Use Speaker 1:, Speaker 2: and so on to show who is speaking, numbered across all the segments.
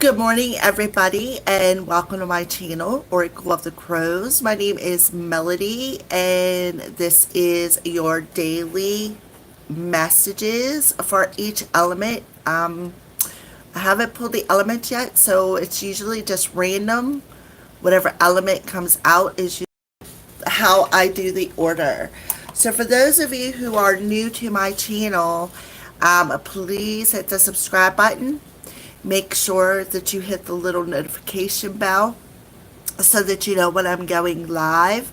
Speaker 1: Good morning, everybody, and welcome to my channel, Oracle of the Crows. My name is Melody, and this is your daily messages for each element. I haven't pulled the element yet, so it's usually just random. Whatever element comes out is how I do the order. So for those of you who are new to my channel, please hit the subscribe button. Make sure that you hit the little notification bell so that you know when I'm going live.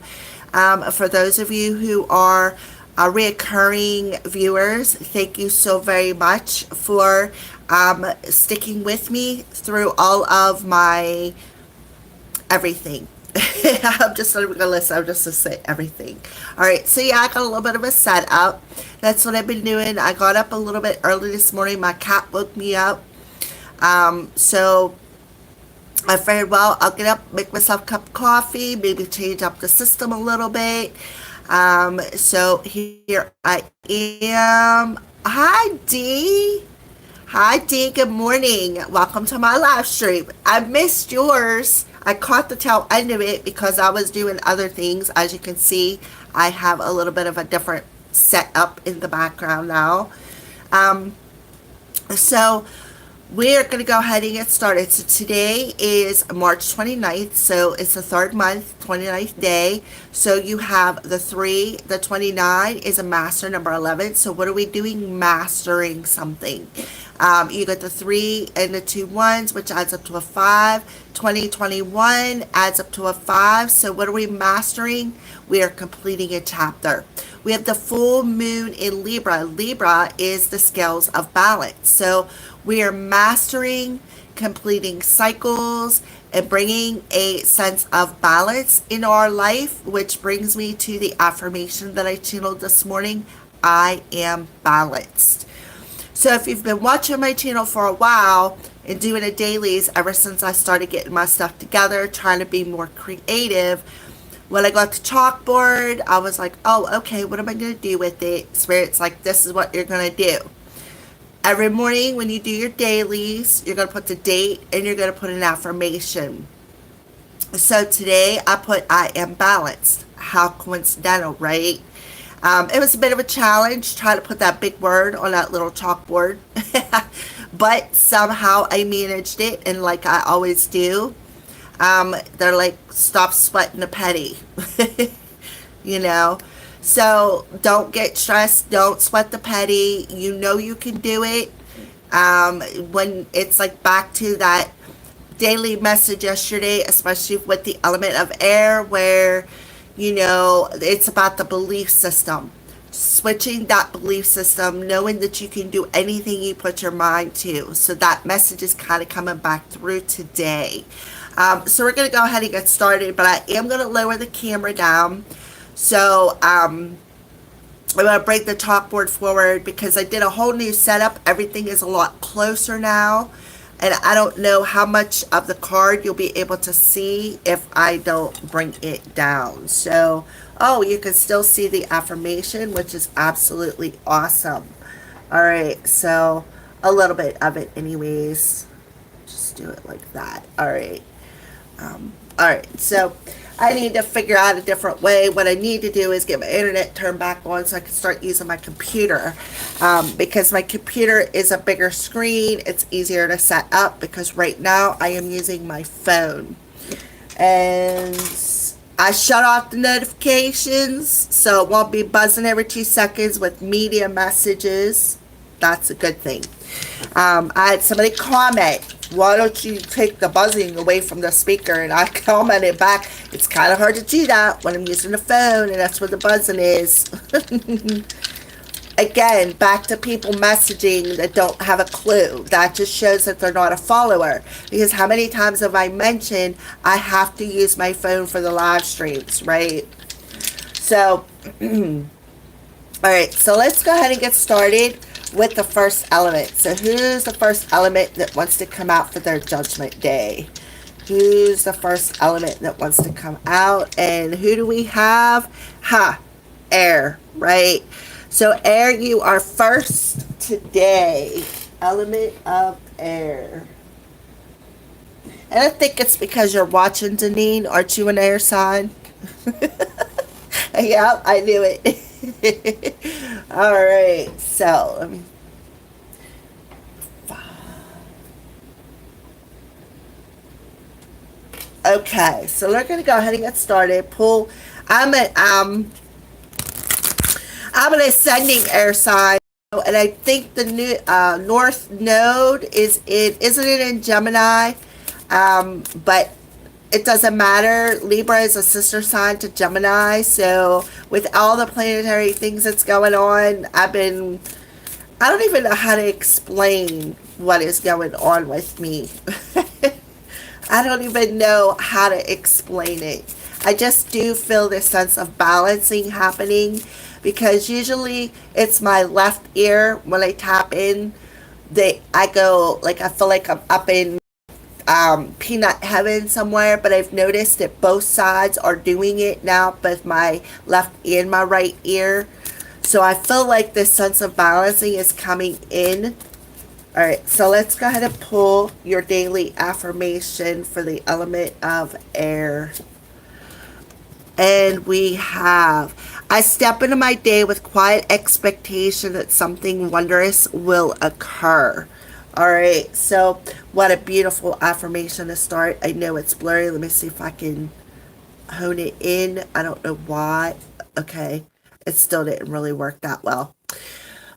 Speaker 1: For those of you who are reoccurring viewers, thank you so very much for sticking with me through all of my everything. I'm just not even gonna listen. I'm just gonna say everything. All right. So yeah, I got a little bit of a setup. That's what I've been doing. I got up a little bit early this morning. My cat woke me up. So I figured, well, I'll get up, make myself a cup of coffee, maybe change up the system a little bit. So here I am. Hi, Dee. Hi, Dee. Good morning. Welcome to my live stream. I missed yours. I caught the tail end of it because I was doing other things. As you can see, I have a little bit of a different setup in the background now. So we're going to go ahead and get started. So today is March 29th, so it's the third month, 29th day. So you have the 3, the 29 is a master number 11. So what are we doing? Mastering something. You got the 3 and the 2 ones, which adds up to a 5. 2021 adds up to a 5. So what are we mastering? We are completing a chapter. We have the full moon in Libra. Libra is the scales of balance. So we are mastering, completing cycles, and bringing a sense of balance in our life, which brings me to the affirmation that I channeled this morning. I am balanced. So if you've been watching my channel for a while and doing the dailies ever since I started getting my stuff together, trying to be more creative, when I got the chalkboard, I was like, oh, okay, what am I going to do with it? Spirit's like, this is what you're going to do. Every morning when you do your dailies, you're going to put the date and you're going to put an affirmation. So today I put I am balanced. How coincidental, right? It was a bit of a challenge trying to put that big word on that little chalkboard. But somehow I managed it, and like I always do, they're like, stop sweating the petty. You know? So don't get stressed. Don't sweat the petty. You know you can do it. When it's like back to that daily message yesterday, especially with the element of air, where, you know, it's about the belief system. Switching that belief system, knowing that you can do anything you put your mind to. So that message is kind of coming back through today. So we're going to go ahead and get started, but I am going to lower the camera down. So I'm going to bring the chalkboard forward because I did a whole new setup. Everything is a lot closer now. And I don't know how much of the card you'll be able to see if I don't bring it down. So, oh, you can still see the affirmation, which is absolutely awesome. All right, so a little bit of it anyways. Just do it like that. All right. All right, so I need to figure out a different way. What I need to do is get my internet turned back on so I can start using my computer, because my computer is a bigger screen. It's easier to set up because right now I am using my phone. And I shut off the notifications so it won't be buzzing every 2 seconds with media messages. That's a good thing. I had somebody comment, why don't you take the buzzing away from the speaker? And I commented back, it's kind of hard to do that when I'm using the phone, and that's where the buzzing is. Again, back to people messaging that don't have a clue. That just shows that they're not a follower. Because how many times have I mentioned I have to use my phone for the live streams, right? So, all right, so let's go ahead and get started with the first element. So who's the first element that wants to come out for their judgment day? Who's the first element that wants to come out? And who do we have? Air, right? So air, you are first today. Element of air. And I think it's because you're watching Deneen. Aren't you an air sign? Yeah, I knew it. All right, so let me. Okay, so we're gonna go ahead and get started. Pull. I'm an um. I'm an ascending air sign, and I think the new North Node is in. Isn't it in Gemini? But it doesn't matter. Libra is a sister sign to Gemini, so with all the planetary things that's going on, I don't even know how to explain what is going on with me. I don't even know how to explain it. I just do feel this sense of balancing happening because usually it's my left ear when I tap in. I go like I feel like I'm up in peanut heaven somewhere, but I've noticed that both sides are doing it now, both my left and my right ear. So I feel like this sense of balancing is coming in. All right, so let's go ahead and pull your daily affirmation for the element of air. And we have, I step into my day with quiet expectation that something wondrous will occur. All right, so what a beautiful affirmation to start. I know it's blurry. Let me see if I can hone it in. I don't know why. Okay, it still didn't really work that well.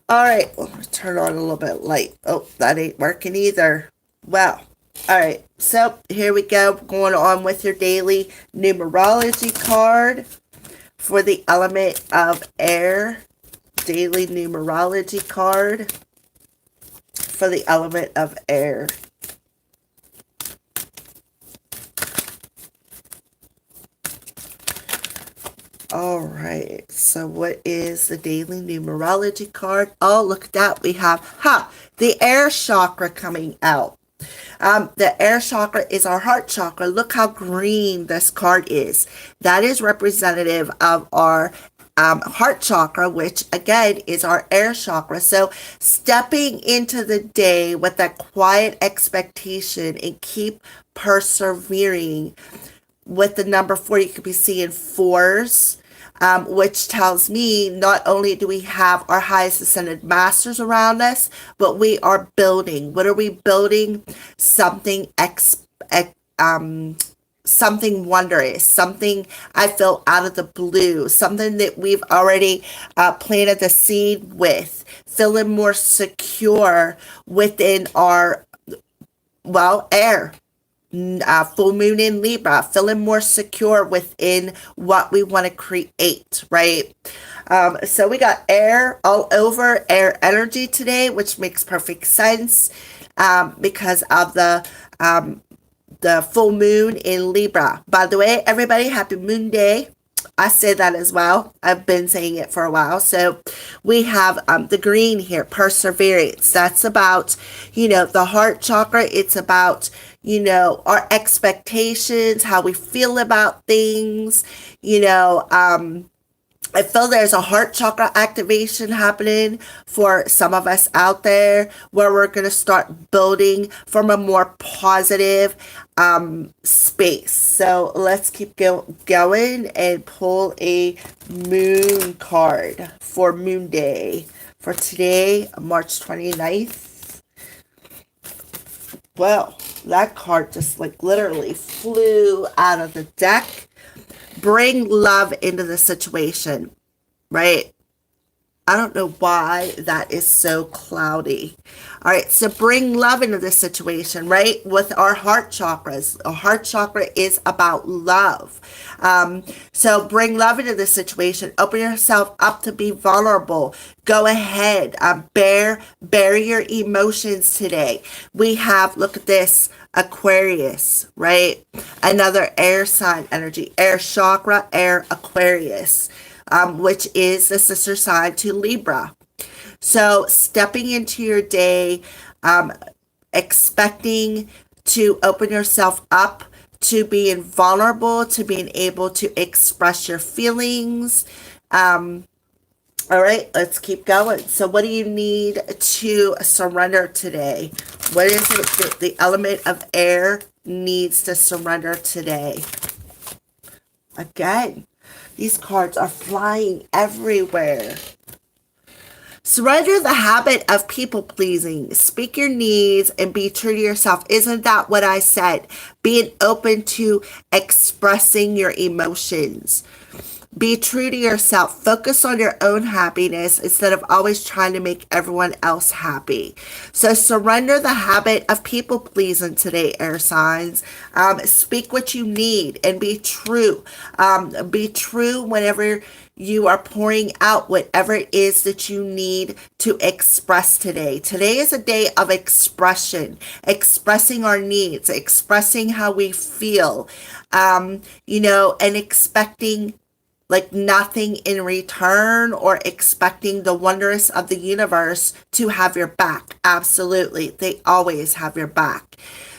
Speaker 1: All right, well, turn on a little bit of light. Oh, that ain't working either. Well, all right, so here we go. Going on with your daily numerology card for the element of air. Daily numerology card for the element of air. All right, so what is the daily numerology card? Oh, look at that. We have, the air chakra coming out. The air chakra is our heart chakra. Look how green this card is. That is representative of our heart chakra, which again is our air chakra. So stepping into the day with that quiet expectation and keep persevering. With the number 4, you could be seeing fours, which tells me not only do we have our highest ascended masters around us, but we are building. What are we building? Something wondrous, something I feel out of the blue, something that we've already planted the seed with, feeling more secure within our, air. Full moon in Libra, feeling more secure within what we want to create, right? So we got air all over, air energy today, which makes perfect sense because of the full moon in Libra. By the way, everybody, happy moon day. I say that as well. I've been saying it for a while. So we have the green here, perseverance. That's about, the heart chakra. It's about, our expectations, how we feel about things, I feel there's a heart chakra activation happening for some of us out there where we're going to start building from a more positive space. So let's keep going and pull a moon card for Moon Day for today, March 29th. Well, that card just like literally flew out of the deck. Bring love into the situation, right? I don't know why that is so cloudy. All right, so bring love into this situation, right? With our heart chakras. Our heart chakra is about love. So bring love into this situation. Open yourself up to be vulnerable. Go ahead. Bear your emotions today. We have, look at this, Aquarius, right? Another air sign energy. Air chakra, air Aquarius. Which is the sister sign to Libra. So stepping into your day, expecting to open yourself up to being vulnerable, to being able to express your feelings. All right, let's keep going. So what do you need to surrender today? What is it that the element of air needs to surrender today? Again, these cards are flying everywhere. Surrender the habit of people pleasing. Speak your needs and be true to yourself. Isn't that what I said? Being open to expressing your emotions. Be true to yourself. Focus on your own happiness instead of always trying to make everyone else happy. So surrender the habit of people pleasing today, air signs. Speak what you need and be true. Be true whenever you are pouring out whatever it is that you need to express today. Today is a day of expression, expressing our needs, expressing how we feel, and expecting like nothing in return, or expecting the wonders of the universe to have your back. Absolutely. They always have your back.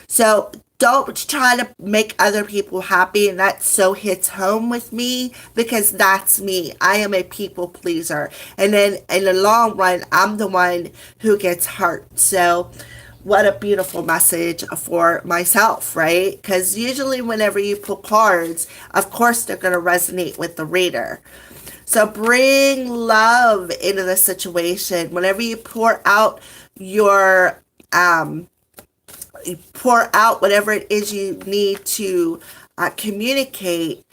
Speaker 1: So don't try to make other people happy. And that so hits home with me because that's me. I am a people pleaser. And then in the long run, I'm the one who gets hurt. So what a beautiful message for myself, right? Because usually whenever you pull cards, of course they're going to resonate with the reader. So bring love into the situation. Whenever you pour out your, pour out whatever it is you need to communicate,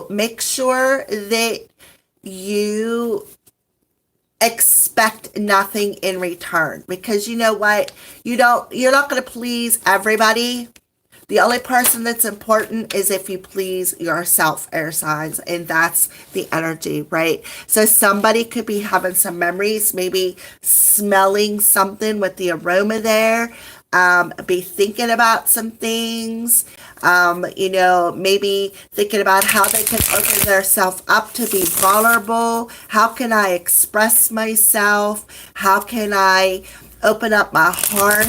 Speaker 1: make sure that you expect nothing in return, because you know what, you're not going to please everybody. The only person that's important is if you please yourself, air signs, and that's the energy, right? So somebody could be having some memories, maybe smelling something with the aroma there, be thinking about some things, maybe thinking about how they can open themselves up to be vulnerable. How can I express myself? How can I open up my heart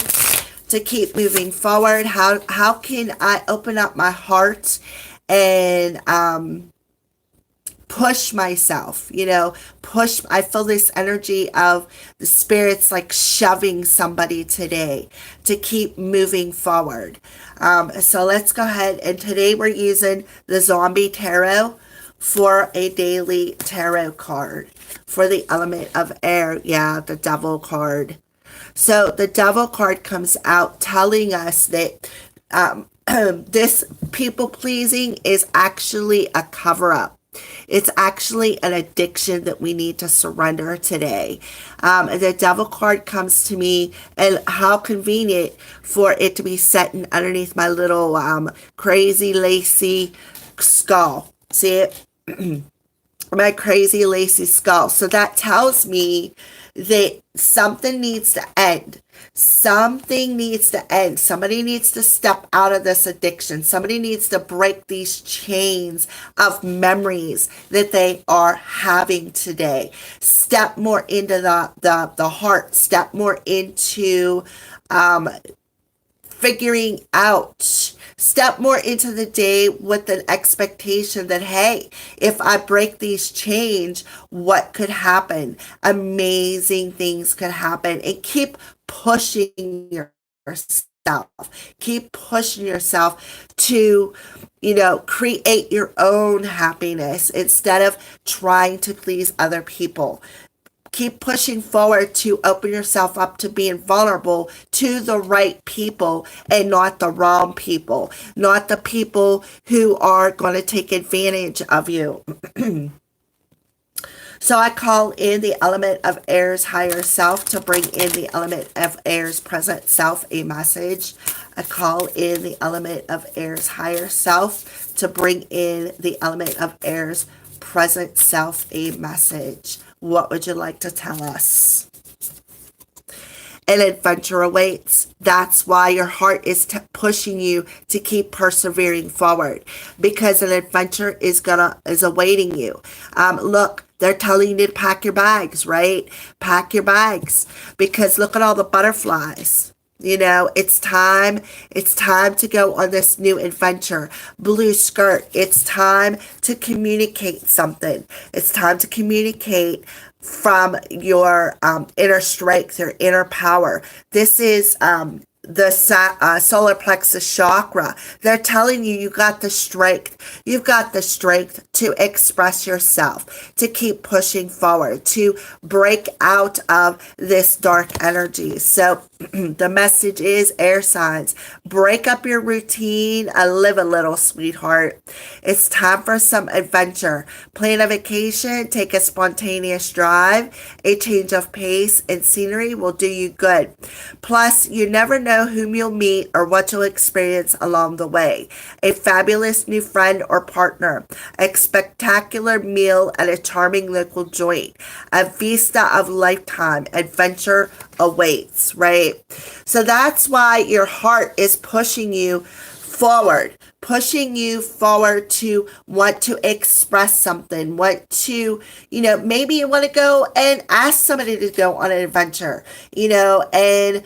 Speaker 1: to keep moving forward? How can I open up my heart and push myself, I feel this energy of the spirits like shoving somebody today to keep moving forward. So let's go ahead, and today we're using the Zombie Tarot for a daily tarot card for the element of air. Yeah, the Devil card. So the Devil card comes out telling us that this people pleasing is actually a cover up. It's actually an addiction that we need to surrender today. The Devil card comes to me, and how convenient for it to be sitting underneath my little crazy lacy skull. See it? My crazy lacy skull. So that tells me that something needs to end. Something needs to end. Somebody needs to step out of this addiction. Somebody needs to break these chains of memories that they are having today. Step more into the heart. Step more into figuring out. Step more into the day with an expectation that, hey, if I break these chains, what could happen? Amazing things could happen. And keep pushing yourself. Keep pushing yourself to, create your own happiness instead of trying to please other people. Keep pushing forward to open yourself up to being vulnerable to the right people and not the wrong people, not the people who are going to take advantage of you. So I call in the element of air's higher self to bring in the element of air's present self a message. I call in the element of air's higher self to bring in the element of air's present self a message. What would you like to tell us? An adventure awaits. That's why your heart is pushing you to keep persevering forward, because an adventure is awaiting you. Look, they're telling you to pack your bags, right? Pack your bags, because look at all the butterflies. You know, it's time to go on this new adventure. Blue skirt, it's time to communicate something. It's time to communicate from your inner strength, your inner power. This is the solar plexus chakra. They're telling you you got the strength. You've got the strength to express yourself, to keep pushing forward, to break out of this dark energy. So the message is, air signs, break up your routine and live a little, sweetheart. It's time for some adventure. Plan a vacation, take a spontaneous drive. A change of pace and scenery will do you good. Plus, you never know whom you'll meet or what you'll experience along the way. A fabulous new friend or partner, a spectacular meal at a charming local joint, a vista of lifetime adventure awaits, right? So that's why your heart is pushing you forward to want to express something, want to, maybe you want to go and ask somebody to go on an adventure, and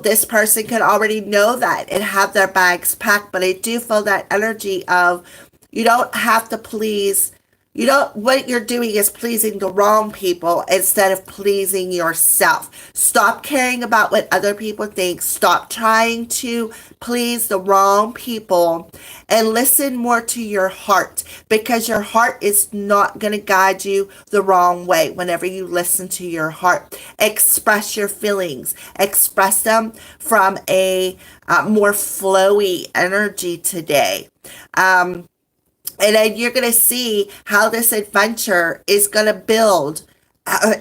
Speaker 1: this person could already know that and have their bags packed. But I do feel that energy of, you don't have to please. What you're doing is pleasing the wrong people instead of pleasing yourself. Stop caring about what other people think. Stop trying to please the wrong people and listen more to your heart, because your heart is not going to guide you the wrong way whenever you listen to your heart. Express your feelings. Express them from a more flowy energy today. And then you're going to see how this adventure is going to build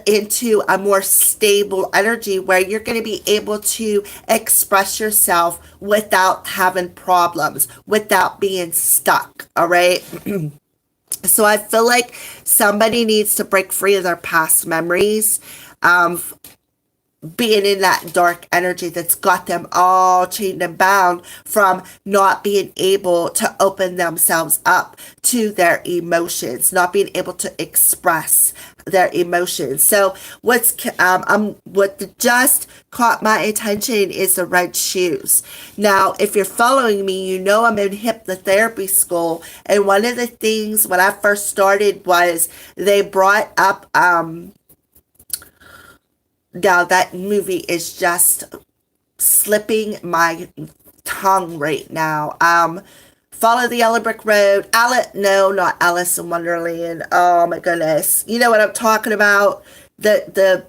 Speaker 1: into a more stable energy where you're going to be able to express yourself without having problems, without being stuck. All right. So I feel like somebody needs to break free of their past memories. Being in that dark energy that's got them all chained and bound from not being able to open themselves up to their emotions, not being able to express their emotions. So what just caught my attention is the red shoes. Now, if you're following me, you know I'm in hypnotherapy school, and one of the things when I first started was they brought up now that movie is just slipping my tongue right now. Follow the Yellow Brick Road. No, not Alice in Wonderland. Oh my goodness. You know what I'm talking about? The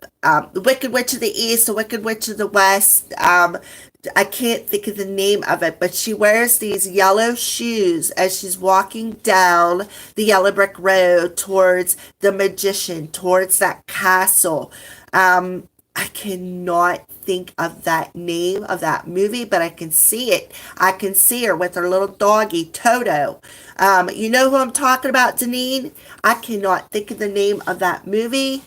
Speaker 1: Wicked Witch of the East, the Wicked Witch of the West. I can't think of the name of it, but she wears these yellow shoes as she's walking down the Yellow Brick Road towards the magician, towards that castle. I cannot think of that name of that movie, but I can see it. I can see her with her little doggy, Toto. You know who I'm talking about, Deneen? I cannot think of the name of that movie.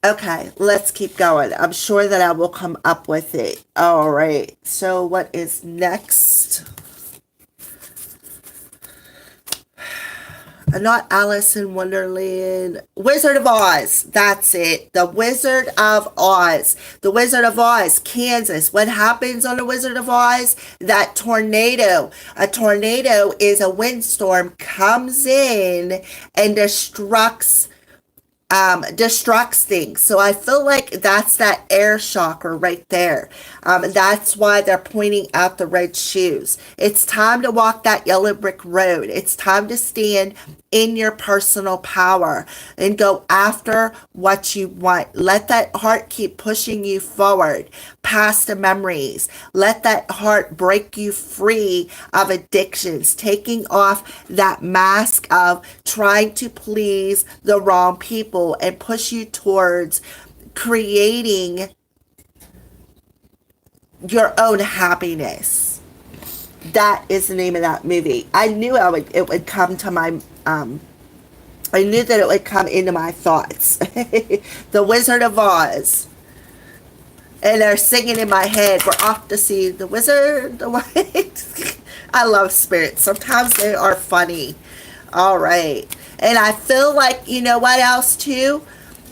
Speaker 1: Okay, let's keep going. I'm sure that I will come up with it. All right, so what is next? Not Alice in Wonderland. Wizard of Oz. That's it. The Wizard of Oz. The Wizard of Oz, Kansas. What happens on the Wizard of Oz? That tornado. A tornado is a windstorm comes in and destructs things. So I feel like that's that air chakra right there. That's why they're pointing out the red shoes. It's time to walk that yellow brick road. It's time to stand in your personal power and go after what you want. Let that heart keep pushing you forward past the memories. Let that heart break you free of addictions, taking off that mask of trying to please the wrong people and push you towards creating your own happiness. That is the name of that movie. I knew it would come to my I knew that it would come into my thoughts. The Wizard of Oz. And they're singing in my head, we're off to see the wizard. I love spirits. Sometimes they are funny. All right. And I feel like, you know what else too?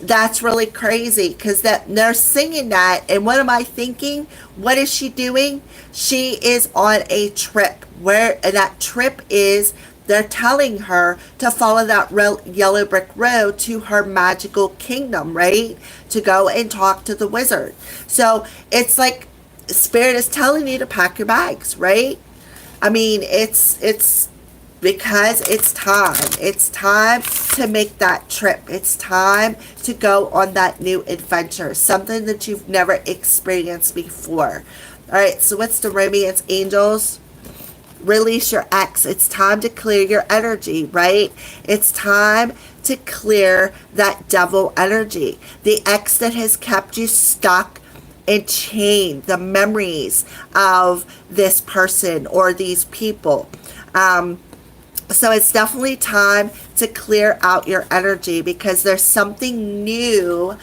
Speaker 1: That's really crazy because that they're singing that. And what am I thinking? What is she doing? She is on a trip, where and that trip is, they're telling her to follow that yellow brick road to her magical kingdom, right? To go and talk to the wizard. So it's like Spirit is telling you to pack your bags, right? I mean, it's because it's time. It's time to make that trip. It's time to go on that new adventure, something that you've never experienced before. All right, so what's the romance angels? Release your ex. It's time to clear your energy, right? It's time to clear that devil energy. The ex that has kept you stuck and chained, the memories of this person or these people. So it's definitely time to clear out your energy because there's something new,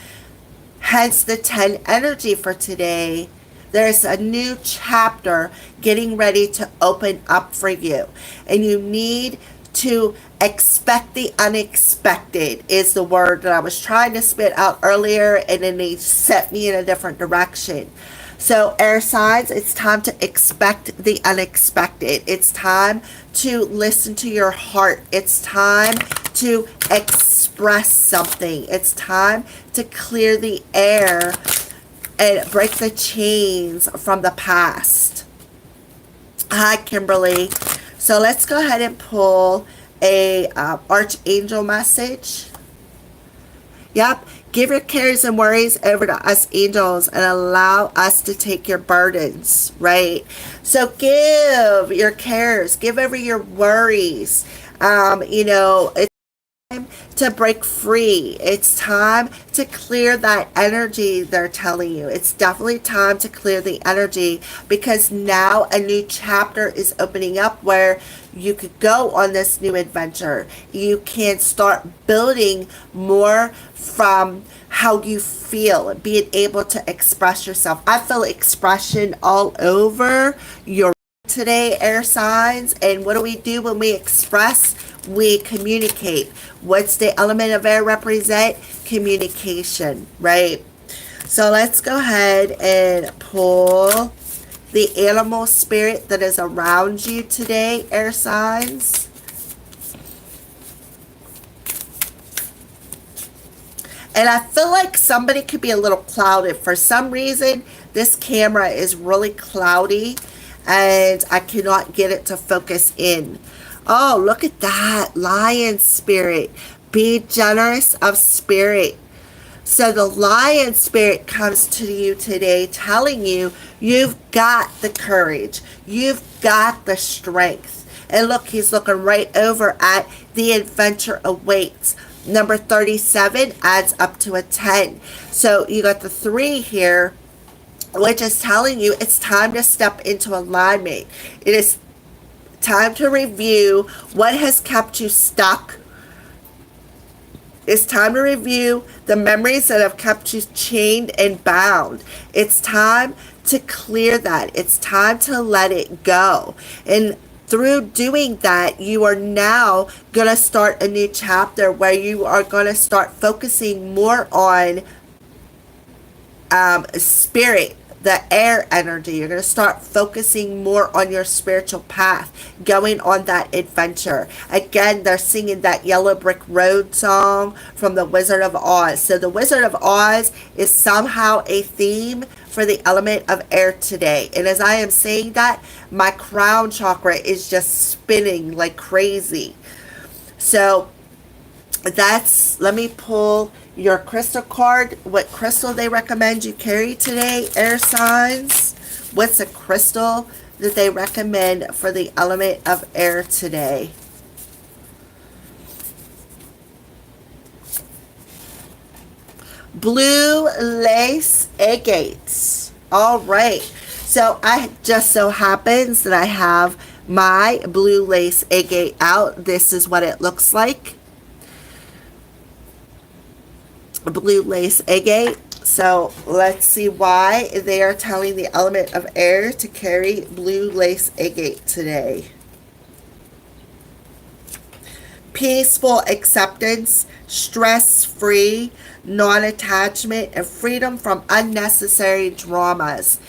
Speaker 1: hence the 10 energy for today. There's a new chapter getting ready to open up for you. And you need to expect the unexpected is the word that I was trying to spit out earlier, and then they set me in a different direction. So air signs, it's time to expect the unexpected. It's time to listen to your heart. It's time to express something. It's time to clear the air and break the chains from the past. Hi, Kimberly. So let's go ahead and pull a Archangel message. Yep. Give your cares and worries over to us angels and allow us to take your burdens, right? So give your cares, give over your worries. It's time to break free. It's time to clear that energy they're telling you. It's definitely time to clear the energy because now a new chapter is opening up where you could go on this new adventure. You can start building more from how you feel, being able to express yourself. I feel expression all over your today, air signs. And what do we do when we express? We communicate. What's the element of air represent? Communication, right? So let's go ahead and pull the animal spirit that is around you today, air signs. And I feel like somebody could be a little clouded. For some reason, this camera is really cloudy and I cannot get it to focus in. Oh, look at that. Lion spirit. Be generous of spirit. So the lion spirit comes to you today telling you you've got the courage. You've got the strength. And look, he's looking right over at the adventure awaits. Number 37 adds up to a 10. So you got the 3 here, which is telling you it's time to step into alignment. It is time to review what has kept you stuck. It's time to review the memories that have kept you chained and bound. It's time to clear that. It's time to let it go. And through doing that, you are now going to start a new chapter where you are going to start focusing more on spirit, the air energy. You're going to start focusing more on your spiritual path, going on that adventure. Again, they're singing that Yellow Brick Road song from the Wizard of Oz. So the Wizard of Oz is somehow a theme for the element of air today. And as I am saying that, my crown chakra is just spinning like crazy. So let me pull your crystal card. What crystal they recommend you carry today, air signs? What's a crystal that they recommend for the element of air today? Blue lace agates. All right. So I just so happens that I have my blue lace agate out. This is what it looks like. Blue lace agate. So let's see why they are telling the element of air to carry blue lace agate today. peaceful acceptance, stress-free, non-attachment, and freedom from unnecessary dramas.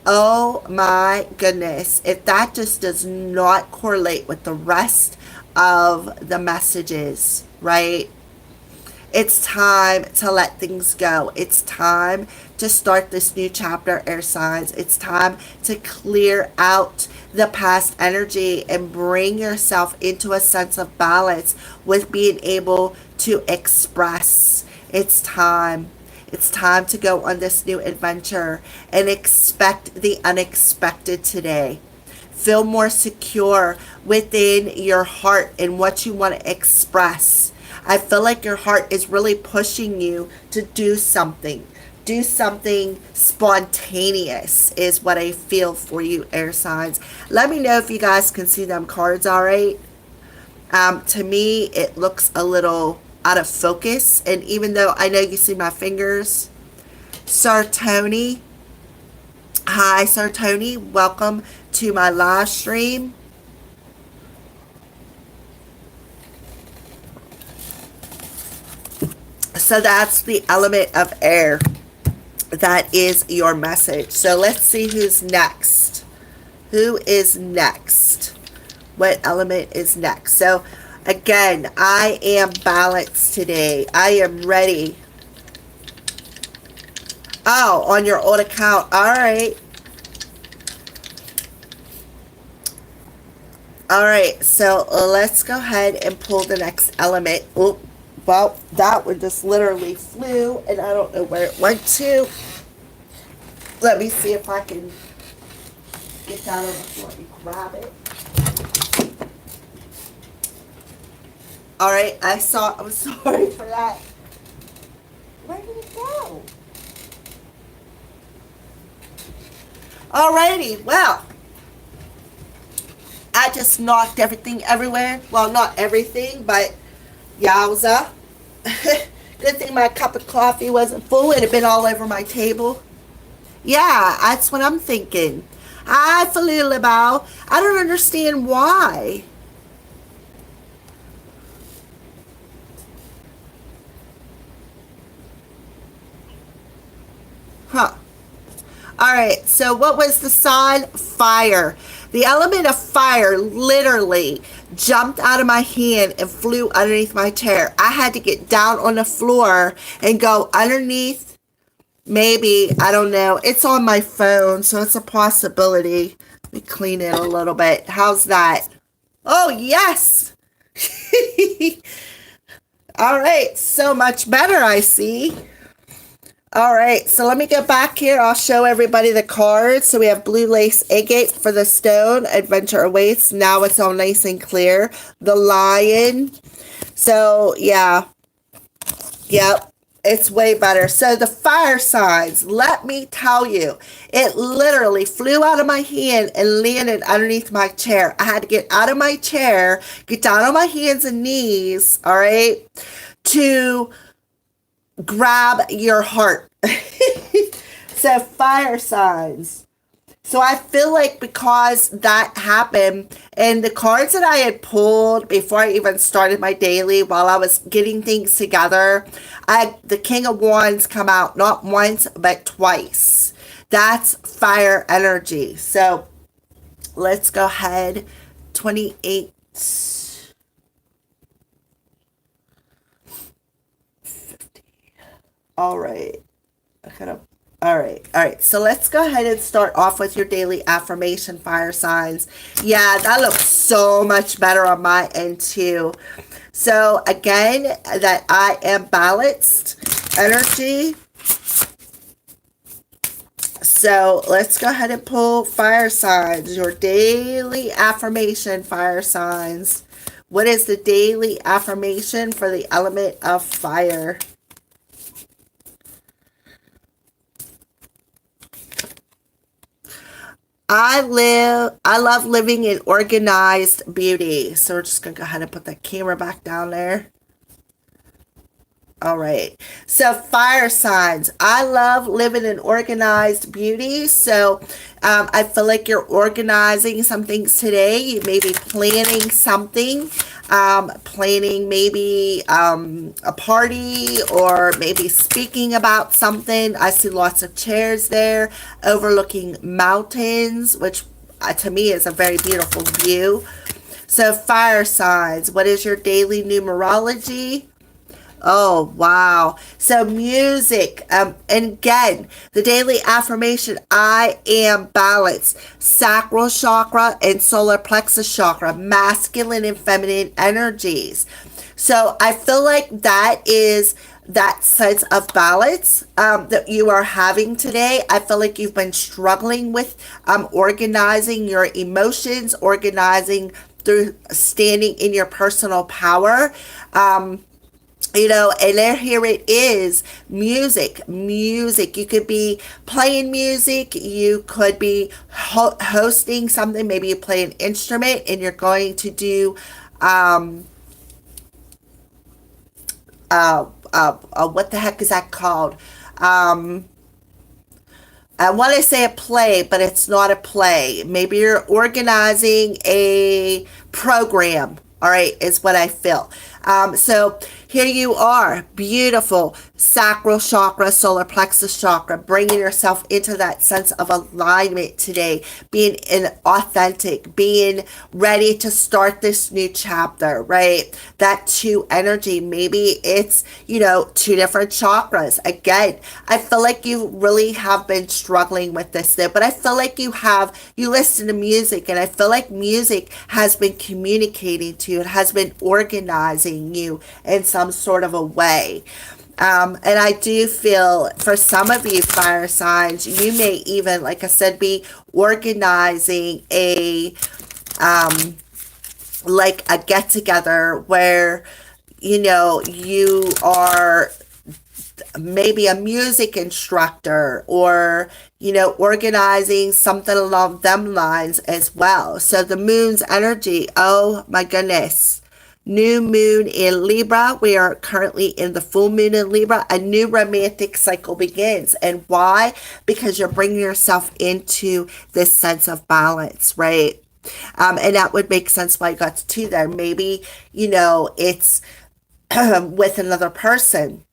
Speaker 1: Oh my goodness. If that just does not correlate with the rest of the messages, right? It's time to let things go. It's time to start this new chapter, air signs. It's time to clear out the past energy and bring yourself into a sense of balance with being able to express. It's time. It's time to go on this new adventure and expect the unexpected today. Feel more secure within your heart and what you want to express. I feel like your heart is really pushing you to do something. Do something spontaneous is what I feel for you, air signs. Let me know if you guys can see them cards all right. To me, it looks a little out of focus. And even though I know you see my fingers, Sir Tony. Hi, Sir Tony. Welcome to my live stream. So that's the element of air. That is your message. So let's see who's next. Who is next? What element is next? So again, I am balanced today. I am ready. Oh, on your old account. All right. All right. So let's go ahead and pull the next element. Oop. Well, that one just literally flew, and I don't know where it went to. Let me see if I can get that on the floor and grab it. All right, I'm sorry for that. Where did it go? Alrighty, well, I just knocked everything everywhere. Well, not everything, but yowza. Good thing my cup of coffee wasn't full. It had been all over my table. Yeah, that's what I'm thinking. I feel about. I don't understand why. Huh. Alright, so what was the sign? Fire. The element of fire literally jumped out of my hand and flew underneath my chair. I had to get down on the floor and go underneath. Maybe, I don't know. It's on my phone, so it's a possibility. Let me clean it a little bit. How's that? Oh, yes. All right, so much better, I see. All right, so let me get back here. I'll show everybody the cards. So we have blue lace agate for the stone. Adventure awaits. Now it's all nice and clear. The lion. So, yeah. Yep. It's way better. So the fire signs, let me tell you, it literally flew out of my hand and landed underneath my chair. I had to get out of my chair, get down on my hands and knees, all right, to grab your heart. So fire signs. So I feel like because that happened, and the cards that I had pulled before I even started my daily, while I was getting things together, the King of Wands come out not once but twice. That's fire energy. So let's go ahead. 28. 50. All right. All right. So let's go ahead and start off with your daily affirmation, fire signs. Yeah, that looks so much better on my end too. So again, that I am balanced energy. So let's go ahead and pull fire signs, your daily affirmation, fire signs. What is the daily affirmation for the element of fire? I love living in organized beauty. So we're just going to go ahead and put the camera back down there. All right. So fire signs. I love living in organized beauty. So I feel like you're organizing some things today. You may be planning something. planning maybe a party, or maybe speaking about something. I see lots of chairs there overlooking mountains, which to me is a very beautiful view. So fire signs, what is your daily numerology? Oh, wow. So, music. And again, the daily affirmation, I am balanced. Sacral chakra and solar plexus chakra, masculine and feminine energies. So, I feel like that is that sense of balance that you are having today. I feel like you've been struggling with organizing your emotions, organizing through standing in your personal power. And there, here it is, music. You could be playing music. You could be hosting something. Maybe you play an instrument and you're going to do, what the heck is that called? I want to say a play, but it's not a play. Maybe you're organizing a program. All right, is what I feel. So here you are, beautiful sacral chakra, solar plexus chakra, bringing yourself into that sense of alignment today, being authentic, being ready to start this new chapter, right? That two energy, maybe it's, two different chakras. Again, I feel like you really have been struggling with this though, but I feel like you listen to music, and I feel like music has been communicating to you. It has been organizing you in some sort of a way. And I do feel for some of you fire signs, you may even, like I said, be organizing like a get together where, you are maybe a music instructor, or organizing something along them lines as well. So the moon's energy, oh my goodness, new moon in Libra. We are currently in the full moon in Libra. A new romantic cycle begins. And why? Because you're bringing yourself into this sense of balance, right? And that would make sense why you got to two there. Maybe, it's with another person.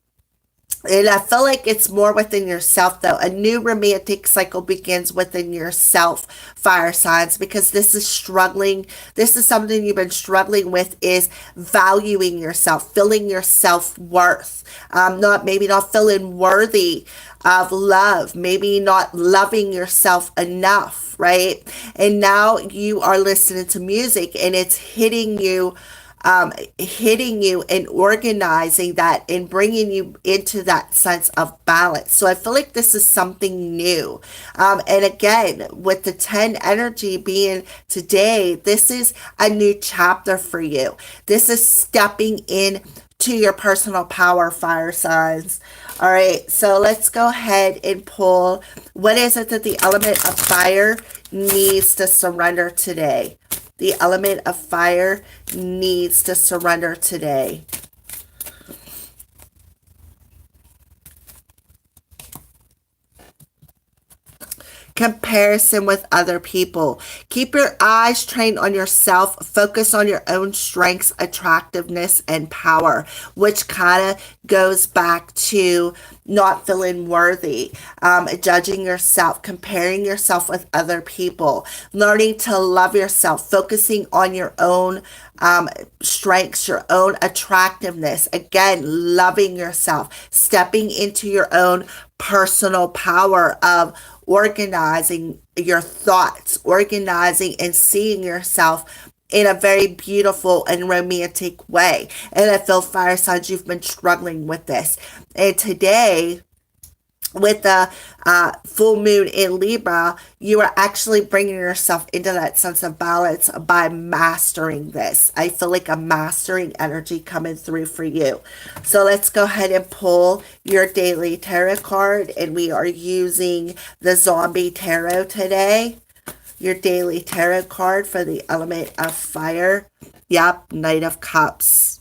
Speaker 1: And I feel like it's more within yourself, though. A new romantic cycle begins within yourself, fire signs, because this is struggling. This is something you've been struggling with, is valuing yourself, feeling your self-worth, not feeling worthy of love, maybe not loving yourself enough, right? And now you are listening to music, and it's hitting you and organizing that and bringing you into that sense of balance. So I feel like this is something new. And again, with the 10 energy being today, this is a new chapter for you. This is stepping in to your personal power, fire signs. All right, so let's go ahead and pull, what is it that the element of fire needs to surrender today? The element of fire needs to surrender today. Comparison with other people. Keep your eyes trained on yourself. Focus on your own strengths, attractiveness, and power, which kind of goes back to not feeling worthy, judging yourself, comparing yourself with other people, learning to love yourself, focusing on your own strengths, your own attractiveness. Again, loving yourself, stepping into your own personal power of organizing your thoughts, organizing and seeing yourself in a very beautiful and romantic way. And I feel, fire signs, you've been struggling with this. And today, with the full moon in Libra, you are actually bringing yourself into that sense of balance by mastering this. I feel like a mastering energy coming through for you. So let's go ahead and pull your daily tarot card, and we are using the Zombie Tarot today. Your daily tarot card for the element of fire. Yep, Knight of Cups.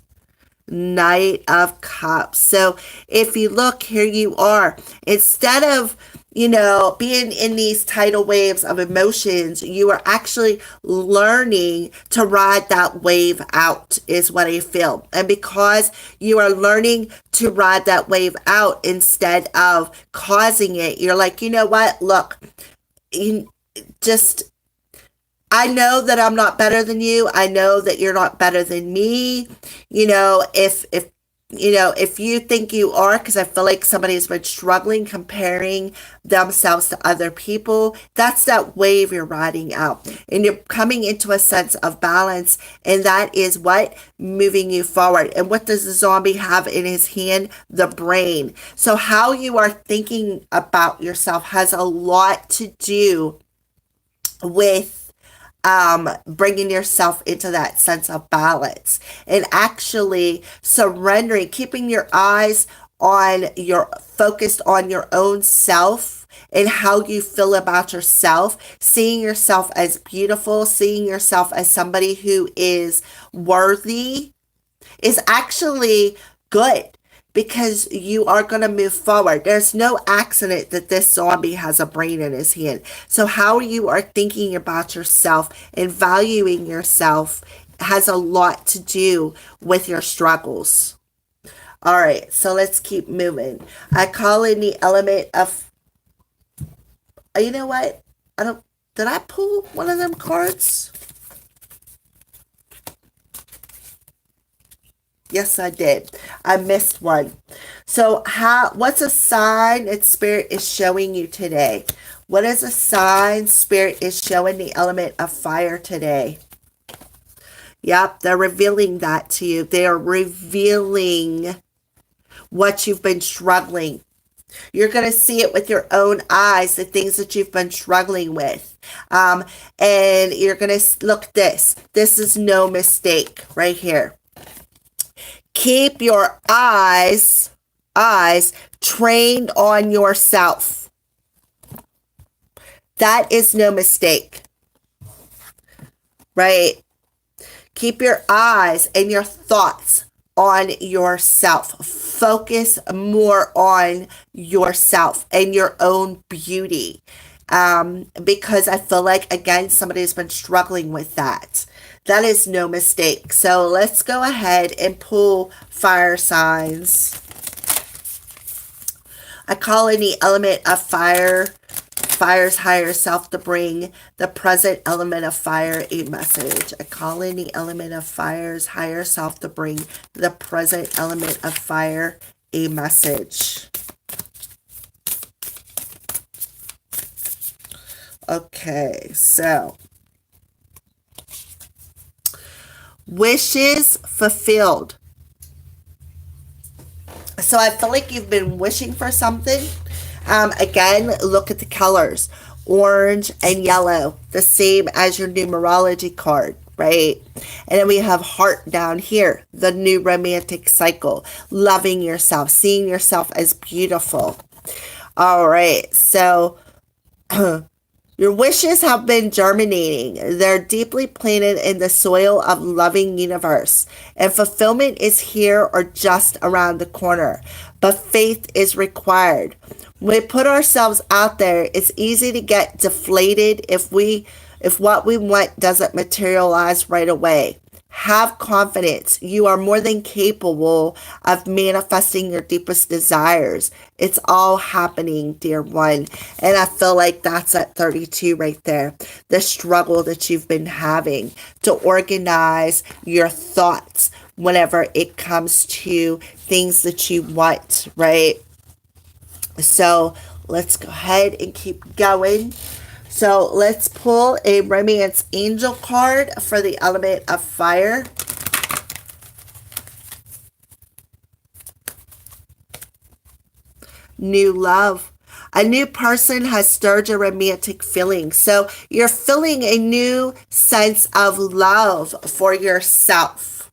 Speaker 1: Knight of Cups. So if you look, here you are. Instead of being in these tidal waves of emotions, you are actually learning to ride that wave out, is what I feel. And because you are learning to ride that wave out instead of causing it, you're like, you know what? Look, you just, I know that I'm not better than you. I know that you're not better than me. If you think you are, because I feel like somebody has been struggling comparing themselves to other people, that's that wave you're riding out. And you're coming into a sense of balance. And that is what? Moving you forward. And what does the zombie have in his hand? The brain. So how you are thinking about yourself has a lot to do with bringing yourself into that sense of balance and actually surrendering, keeping your eyes on focused on your own self and how you feel about yourself, seeing yourself as beautiful, seeing yourself as somebody who is worthy is actually good because you are going to move forward. There's no accident that this zombie has a brain in his hand. So how you are thinking about yourself and valuing yourself has a lot to do with your struggles. All right, so let's keep moving. I call in the element of, you know what? Did I pull one of them cards? Yes, I did. I missed one. So what's a sign that Spirit is showing you today? What is a sign Spirit is showing the element of fire today? Yep, they're revealing that to you. They are revealing what you've been struggling. You're going to see it with your own eyes, the things that you've been struggling with. And you're going to look at this. This is no mistake right here. Keep your eyes trained on yourself. That is no mistake. Right? Keep your eyes and your thoughts on yourself. Focus more on yourself and your own beauty. Because I feel like, again, somebody's been struggling with that. That is no mistake. So let's go ahead and pull fire signs. I call in the element of fire, fire's higher self, to bring the present element of fire a message. I call in the element of fire's higher self to bring the present element of fire a message. Okay, so wishes fulfilled. So I feel like you've been wishing for something. Again, look at the colors. Orange and yellow, the same as your numerology card, right? And then we have heart down here, the new romantic cycle. Loving yourself, seeing yourself as beautiful. All right, so your wishes have been germinating. They're deeply planted in the soil of loving universe. And fulfillment is here or just around the corner. But faith is required. When we put ourselves out there, it's easy to get deflated if what we want doesn't materialize right away. Have confidence. You are more than capable of manifesting your deepest desires. It's all happening, dear one. And I feel like that's at 32 right there. The struggle that you've been having to organize your thoughts whenever it comes to things that you want, right? So let's go ahead and keep going. So let's pull a romance angel card for the element of fire. New love. A new person has stirred your romantic feelings. So you're feeling a new sense of love for yourself.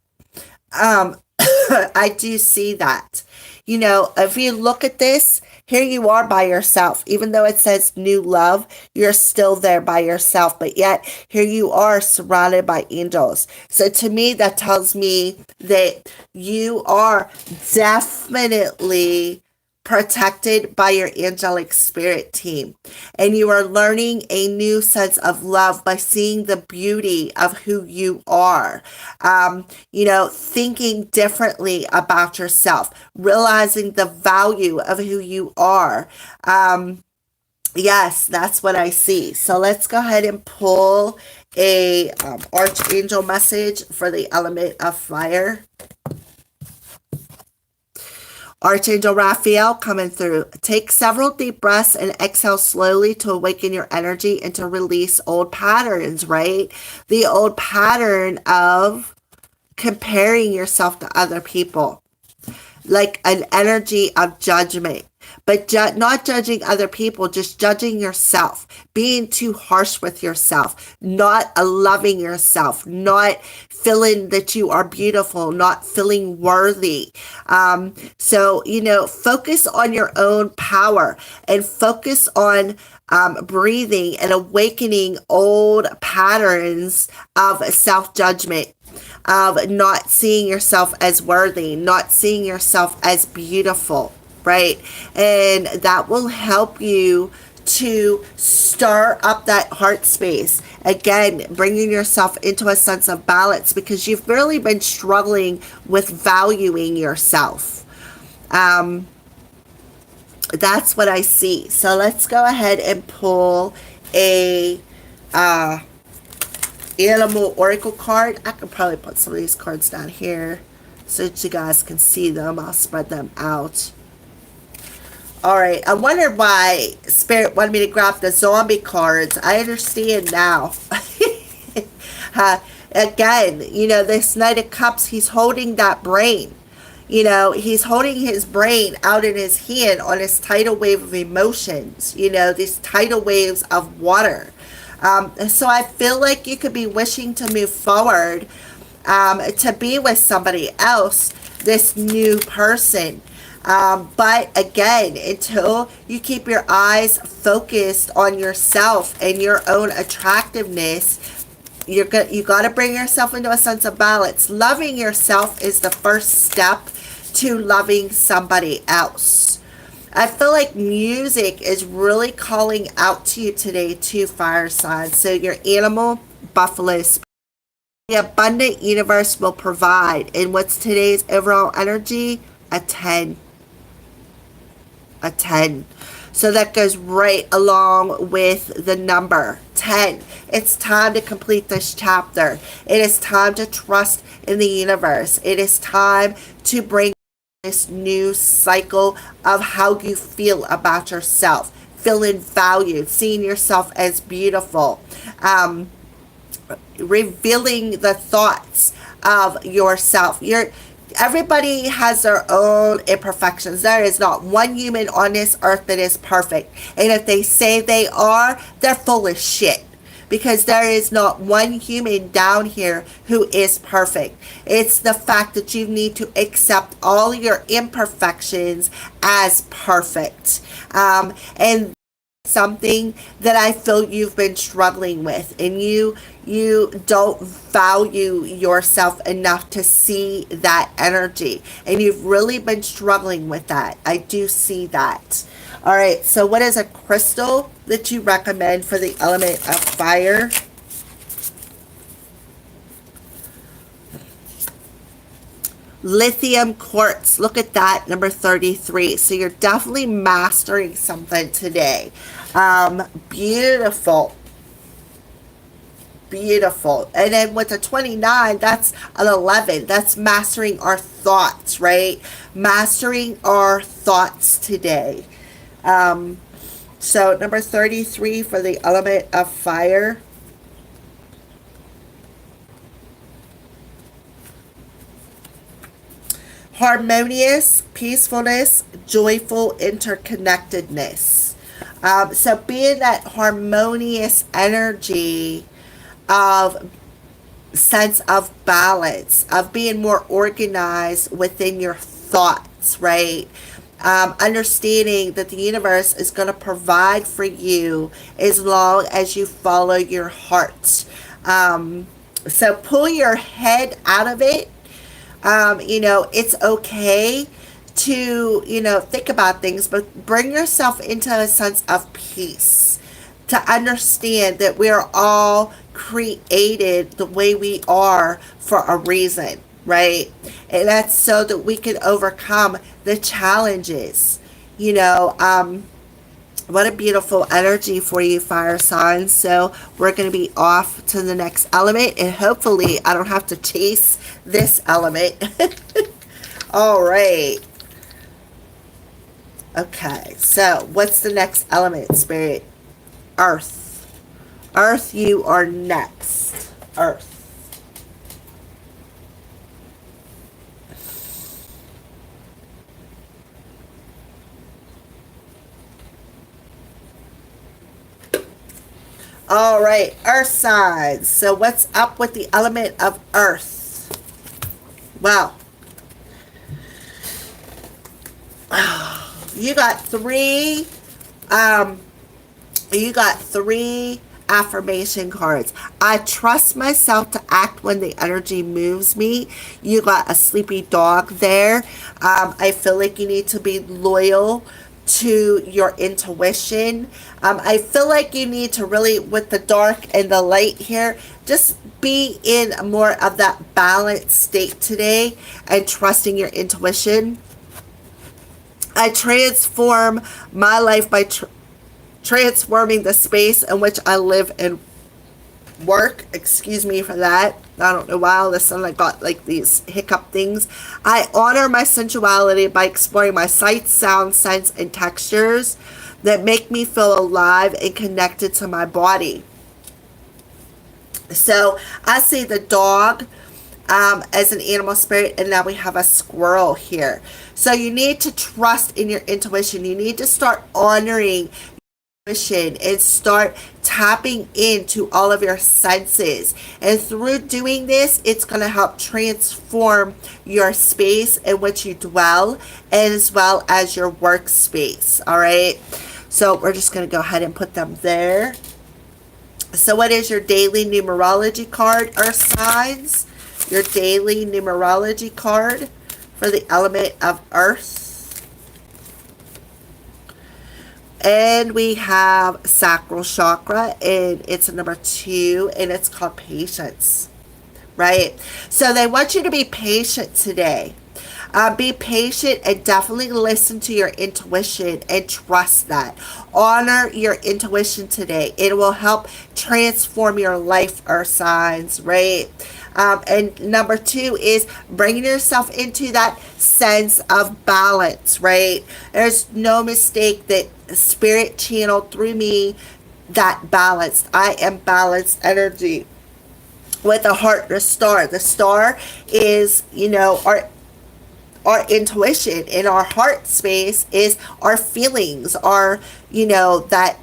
Speaker 1: I do see that. If you look at this, here you are by yourself. Even though it says new love, you're still there by yourself. But yet, here you are surrounded by angels. So to me, that tells me that you are definitely protected by your angelic spirit team. And you are learning a new sense of love by seeing the beauty of who you are. Thinking differently about yourself, realizing the value of who you are. Yes, that's what I see. So let's go ahead and pull a Archangel message for the element of fire. Archangel Raphael coming through. Take several deep breaths and exhale slowly to awaken your energy and to release old patterns, right? The old pattern of comparing yourself to other people, like an energy of judgment. But not judging other people, just judging yourself, being too harsh with yourself, not loving yourself, not feeling that you are beautiful, not feeling worthy. Focus on your own power and focus on breathing and awakening old patterns of self-judgment, of not seeing yourself as worthy, not seeing yourself as beautiful. Right? And that will help you to stir up that heart space. Again, bringing yourself into a sense of balance because you've really been struggling with valuing yourself. That's what I see. So let's go ahead and pull a animal oracle card. I could probably put some of these cards down here so that you guys can see them. I'll spread them out. All right, I wondered why Spirit wanted me to grab the zombie cards. I understand now. Again, this Knight of Cups, he's holding that brain. He's holding his brain out in his hand on this tidal wave of emotions, these tidal waves of water. So I feel like you could be wishing to move forward, to be with somebody else, this new person. But again, until you keep your eyes focused on yourself and your own attractiveness, you got to bring yourself into a sense of balance. Loving yourself is the first step to loving somebody else. I feel like music is really calling out to you today, too, fire signs. So your animal, buffalo, the abundant universe will provide. And what's today's overall energy? A 10. A 10. So that goes right along with the number 10. It's time to complete this chapter. It is time to trust in the universe. It is time to bring this new cycle of how you feel about yourself, feeling valued, seeing yourself as beautiful, revealing the thoughts of yourself. Everybody has their own imperfections. There is not one human on this earth that is perfect. And if they say they are, they're full of shit. Because there is not one human down here who is perfect. It's the fact that you need to accept all your imperfections as perfect. And something that I feel you've been struggling with, and you don't value yourself enough to see that energy, and you've really been struggling with that. I do see that. All right, so what is a crystal that you recommend for the element of fire? Lithium quartz. Look at that, number 33. So you're definitely mastering something today. Beautiful. Beautiful. And then with the 29, that's an 11. That's mastering our thoughts, right? Mastering our thoughts today. So number 33 for the element of fire. Harmonious, peacefulness, joyful interconnectedness. So being that harmonious energy of sense of balance, of being more organized within your thoughts, right? Understanding that the universe is going to provide for you as long as you follow your heart. So pull your head out of it. It's okay to, think about things, but bring yourself into a sense of peace, to understand that we are all created the way we are for a reason, right? And that's so that we can overcome the challenges. You know, what a beautiful energy for you, fire signs. So we're going to be off to the next element, and hopefully I don't have to chase this element. All right. Okay, so what's the next element, Spirit? Earth. Earth, you are next. Earth. All right, Earth signs. So what's up with the element of Earth? Well, you got three affirmation cards. I trust myself to act when the energy moves me. You got a sleepy dog there. I feel like you need to be loyal to your intuition. I feel like you need to really, with the dark and the light here, just be in more of that balanced state today and trusting your intuition. I transform my life by transforming the space in which I live and work. Excuse me for that. I don't know why all of a sudden I got like these hiccup things. I honor my sensuality by exploring my sight, sound, sense, and textures that make me feel alive and connected to my body. So I see the dog as an animal spirit, and now we have a squirrel here. So you need to trust in your intuition. You need to start honoring and start tapping into all of your senses, and through doing this, it's going to help transform your space in which you dwell, as well as your workspace. All right, so we're just going to go ahead and put them there. So what is your daily numerology card, Earth signs? Your daily numerology card for the element of Earth. And we have sacral chakra, and it's a number 2, and it's called patience, right? So they want you to be patient today. Be patient and definitely listen to your intuition and trust that. Honor your intuition today. It will help transform your life, Earth signs, right? And number 2 is bringing yourself into that sense of balance, right? There's no mistake that Spirit channeled through me that balanced. I am balanced energy with a heart and a star. The star is, our intuition, and our heart space is our feelings, our, that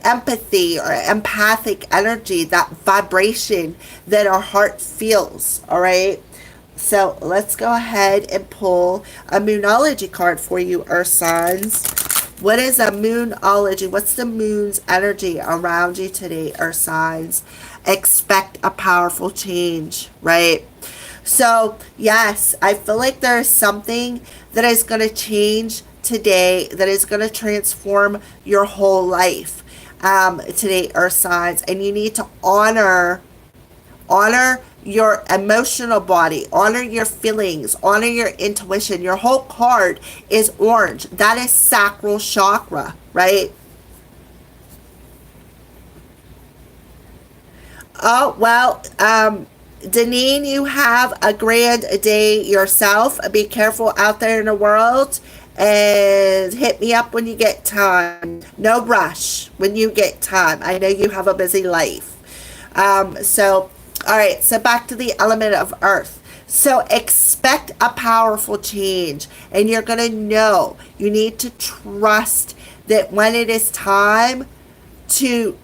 Speaker 1: empathy or empathic energy, that vibration that our heart feels. All right, so let's go ahead and pull a Moonology card for you, Earth signs. What is a Moonology? What's the moon's energy around you today, Earth signs? Expect a powerful change, right? So yes, I feel like there is something that is going to change today, that is going to transform your whole life today, Earth signs. And you need to honor your emotional body, honor your feelings, honor your intuition. Your whole card is orange. That is sacral chakra, right? Oh, well, Deneen, you have a grand day yourself. Be careful out there in the world, and hit me up when you get time. No rush when you get time. I know you have a busy life. All right, so back to the element of Earth. So expect a powerful change, and you're going to know. You need to trust that when it is time to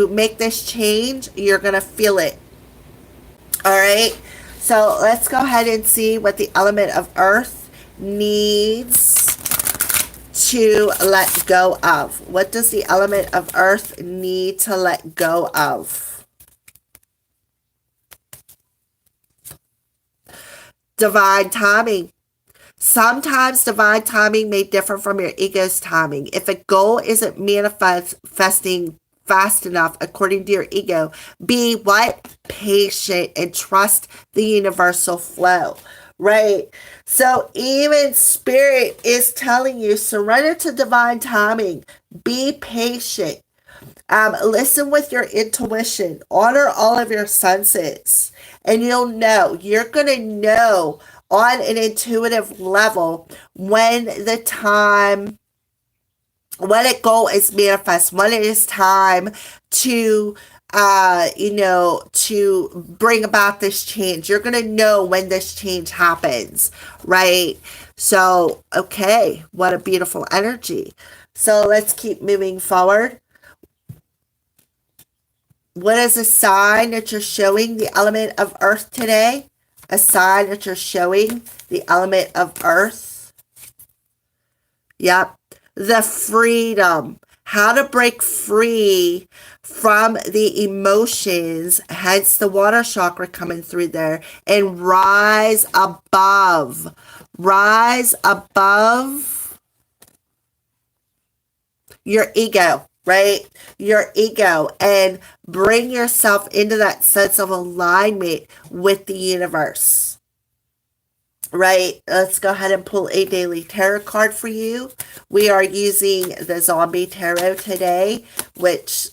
Speaker 1: make this change, you're going to feel it. All right, so let's go ahead and see what the element of Earth needs to let go of. What does the element of Earth need to let go of? Divine timing. Sometimes divine timing may differ from your ego's timing. If a goal isn't manifesting fast enough according to your ego, be what? Patient and trust the universal flow. Right? So even spirit is telling you surrender to divine timing. Be patient. Listen with your intuition. Honor all of your senses. And you'll know. You're going to know on an intuitive level when the time, when a goal is manifest, when it is time to to bring about this change. You're going to know when this change happens, right? So, okay, what a beautiful energy. So let's keep moving forward. What is a sign that you're showing the element of earth today? A sign that you're showing the element of earth. Yep. The freedom. How to break free from the emotions, hence the water chakra coming through there, and rise above. Rise above your ego, right? Your ego, and bring yourself into that sense of alignment with the universe. Right, let's go ahead and pull a daily tarot card for you. We are using the Zombie Tarot today, which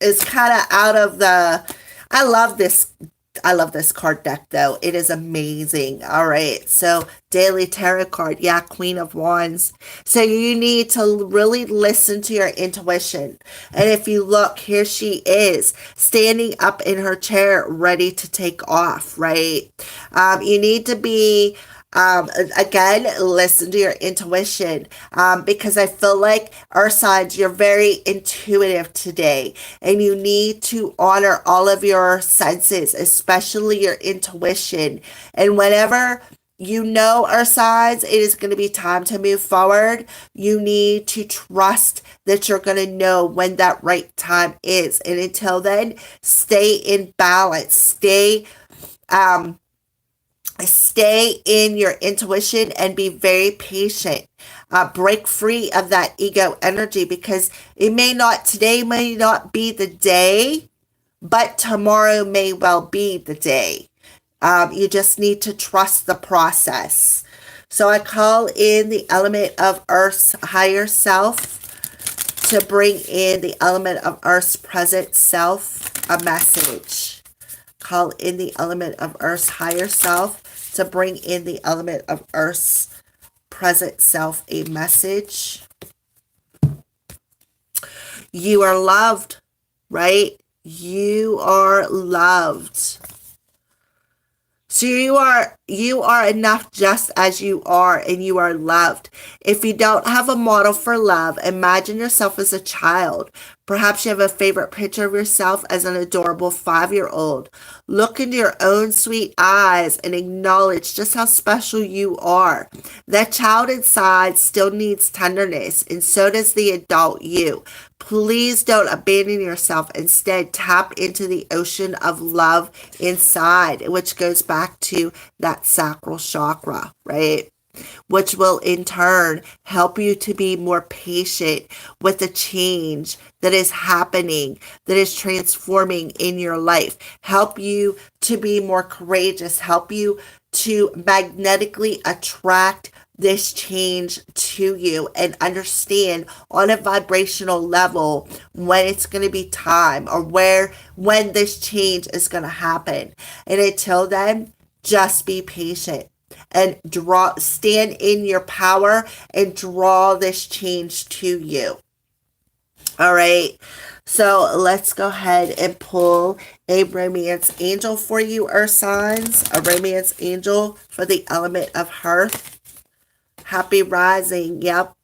Speaker 1: is kind of out of the, I love this card deck though. It is amazing. All right. So daily tarot card. Yeah. Queen of Wands. So you need to really listen to your intuition. And if you look, here she is standing up in her chair, ready to take off, right? You need to be, again, listen to your intuition, because I feel like earth signs, you're very intuitive today, and you need to honor all of your senses, especially your intuition. And whenever you know, earth signs, it is going to be time to move forward. You need to trust that you're going to know when that right time is. And until then, stay in balance. Stay in your intuition and be very patient. Break free of that ego energy, because today may not be the day, but tomorrow may well be the day. You just need to trust the process. So I call in the element of Earth's higher self to bring in the element of Earth's present self a message. Call in the element of Earth's higher self to bring in the element of Earth's present self a message. You are loved, right? You are loved. So you are enough just as you are, and you are loved. If you don't have a model for love, imagine yourself as a child. Perhaps you have a favorite picture of yourself as an adorable 5-year-old. Look into your own sweet eyes and acknowledge just how special you are. That child inside still needs tenderness, and so does the adult you. Please don't abandon yourself. Instead, tap into the ocean of love inside, which goes back to that sacral chakra, right? Which will in turn help you to be more patient with the change that is happening, that is transforming in your life. Help you to be more courageous, help you to magnetically attract this change to you, and understand on a vibrational level when it's going to be time, or when this change is going to happen. And until then, just be patient and stand in your power and draw this change to you. All right. So let's go ahead and pull a romance angel for you, Earth signs. A romance angel for the element of Hearth. Happy rising. Yep.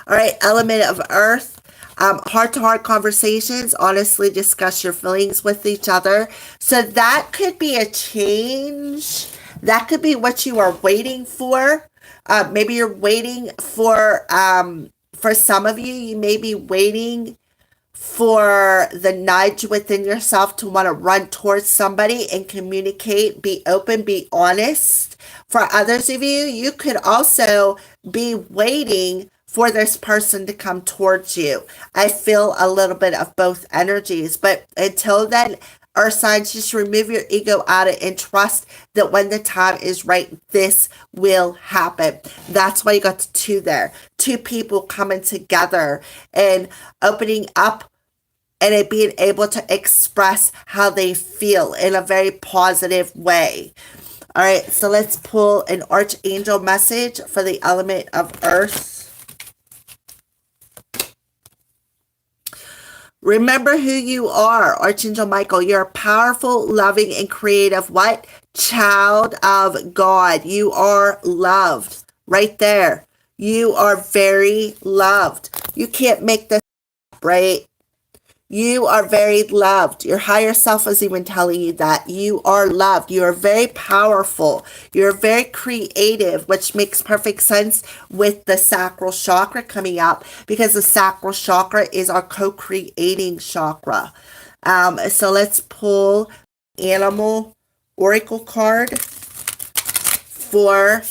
Speaker 1: All right. Element of Earth. Heart-to-heart conversations. Honestly discuss your feelings with each other. So that could be a change. That could be what you are waiting for. Maybe you're waiting for some of you may be waiting for the nudge within yourself to want to run towards somebody and communicate, be open, be honest. For others of you, you could also be waiting for this person to come towards you. I feel a little bit of both energies, but until then, Earth signs, just remove your ego out of it and trust that when the time is right, this will happen. That's why you got the two there. Two people coming together and opening up and it being able to express how they feel in a very positive way. All right, so let's pull an Archangel message for the element of Earth. Remember who you are, Archangel Michael. You're a powerful, loving, and creative what? Child of God. You are loved. Right there. You are very loved. You can't make this up, right? You are very loved. Your higher self is even telling you that. You are loved. You are very powerful. You're very creative, which makes perfect sense with the sacral chakra coming up because the sacral chakra is our co-creating chakra. So let's pull Animal Oracle card for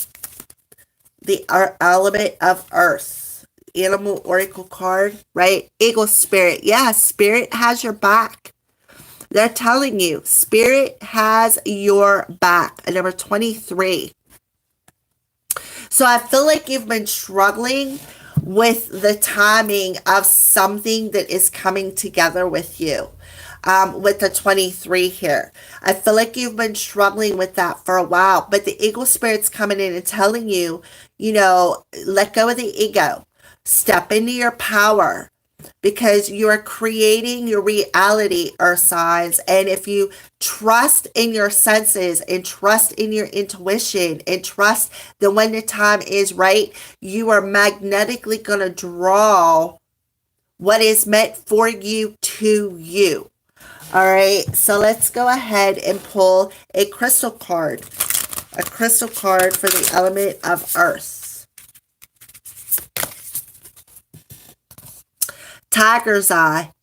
Speaker 1: the element of Earth. Animal Oracle card, right? Eagle Spirit. Yeah, Spirit has your back. They're telling you, Spirit has your back. Number 23. So I feel like you've been struggling with the timing of something that is coming together with you. With the 23 here. I feel like you've been struggling with that for a while, but the Eagle Spirit's coming in and telling you, let go of the ego. Step into your power because you are creating your reality, Earth signs. And if you trust in your senses and trust in your intuition and trust that when the time is right, you are magnetically going to draw what is meant for you to you. All right, so let's go ahead and pull a crystal card. A crystal card for the element of Earth. Tiger's Eye.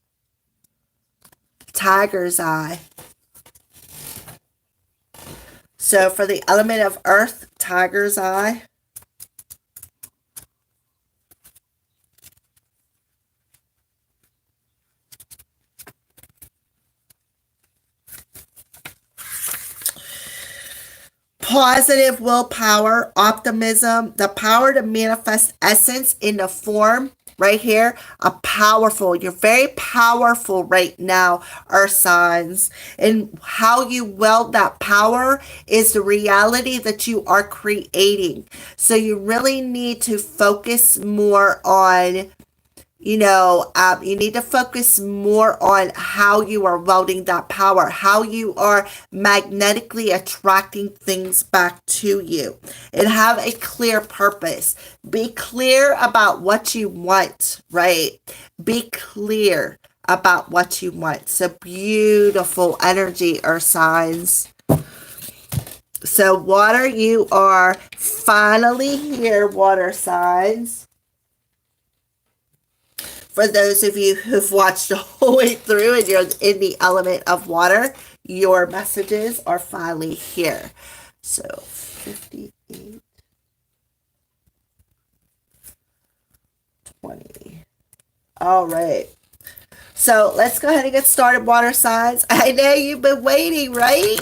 Speaker 1: Tiger's Eye. So for the element of Earth, Tiger's Eye. Positive willpower, optimism, the power to manifest essence in the form. Right here, you're very powerful right now, Earth signs. And how you wield that power is the reality that you are creating. So you really need to focus more on, you need to focus more on how you are wielding that power, how you are magnetically attracting things back to you, and have a clear purpose. Be clear about what you want, right? Be clear about what you want. So beautiful energy, Earth signs. So water, you are finally here, water signs. For those of you who've watched the whole way through and you're in the element of water, your messages are finally here. So 58, 20. All right. So let's go ahead and get started, water signs. I know you've been waiting, right?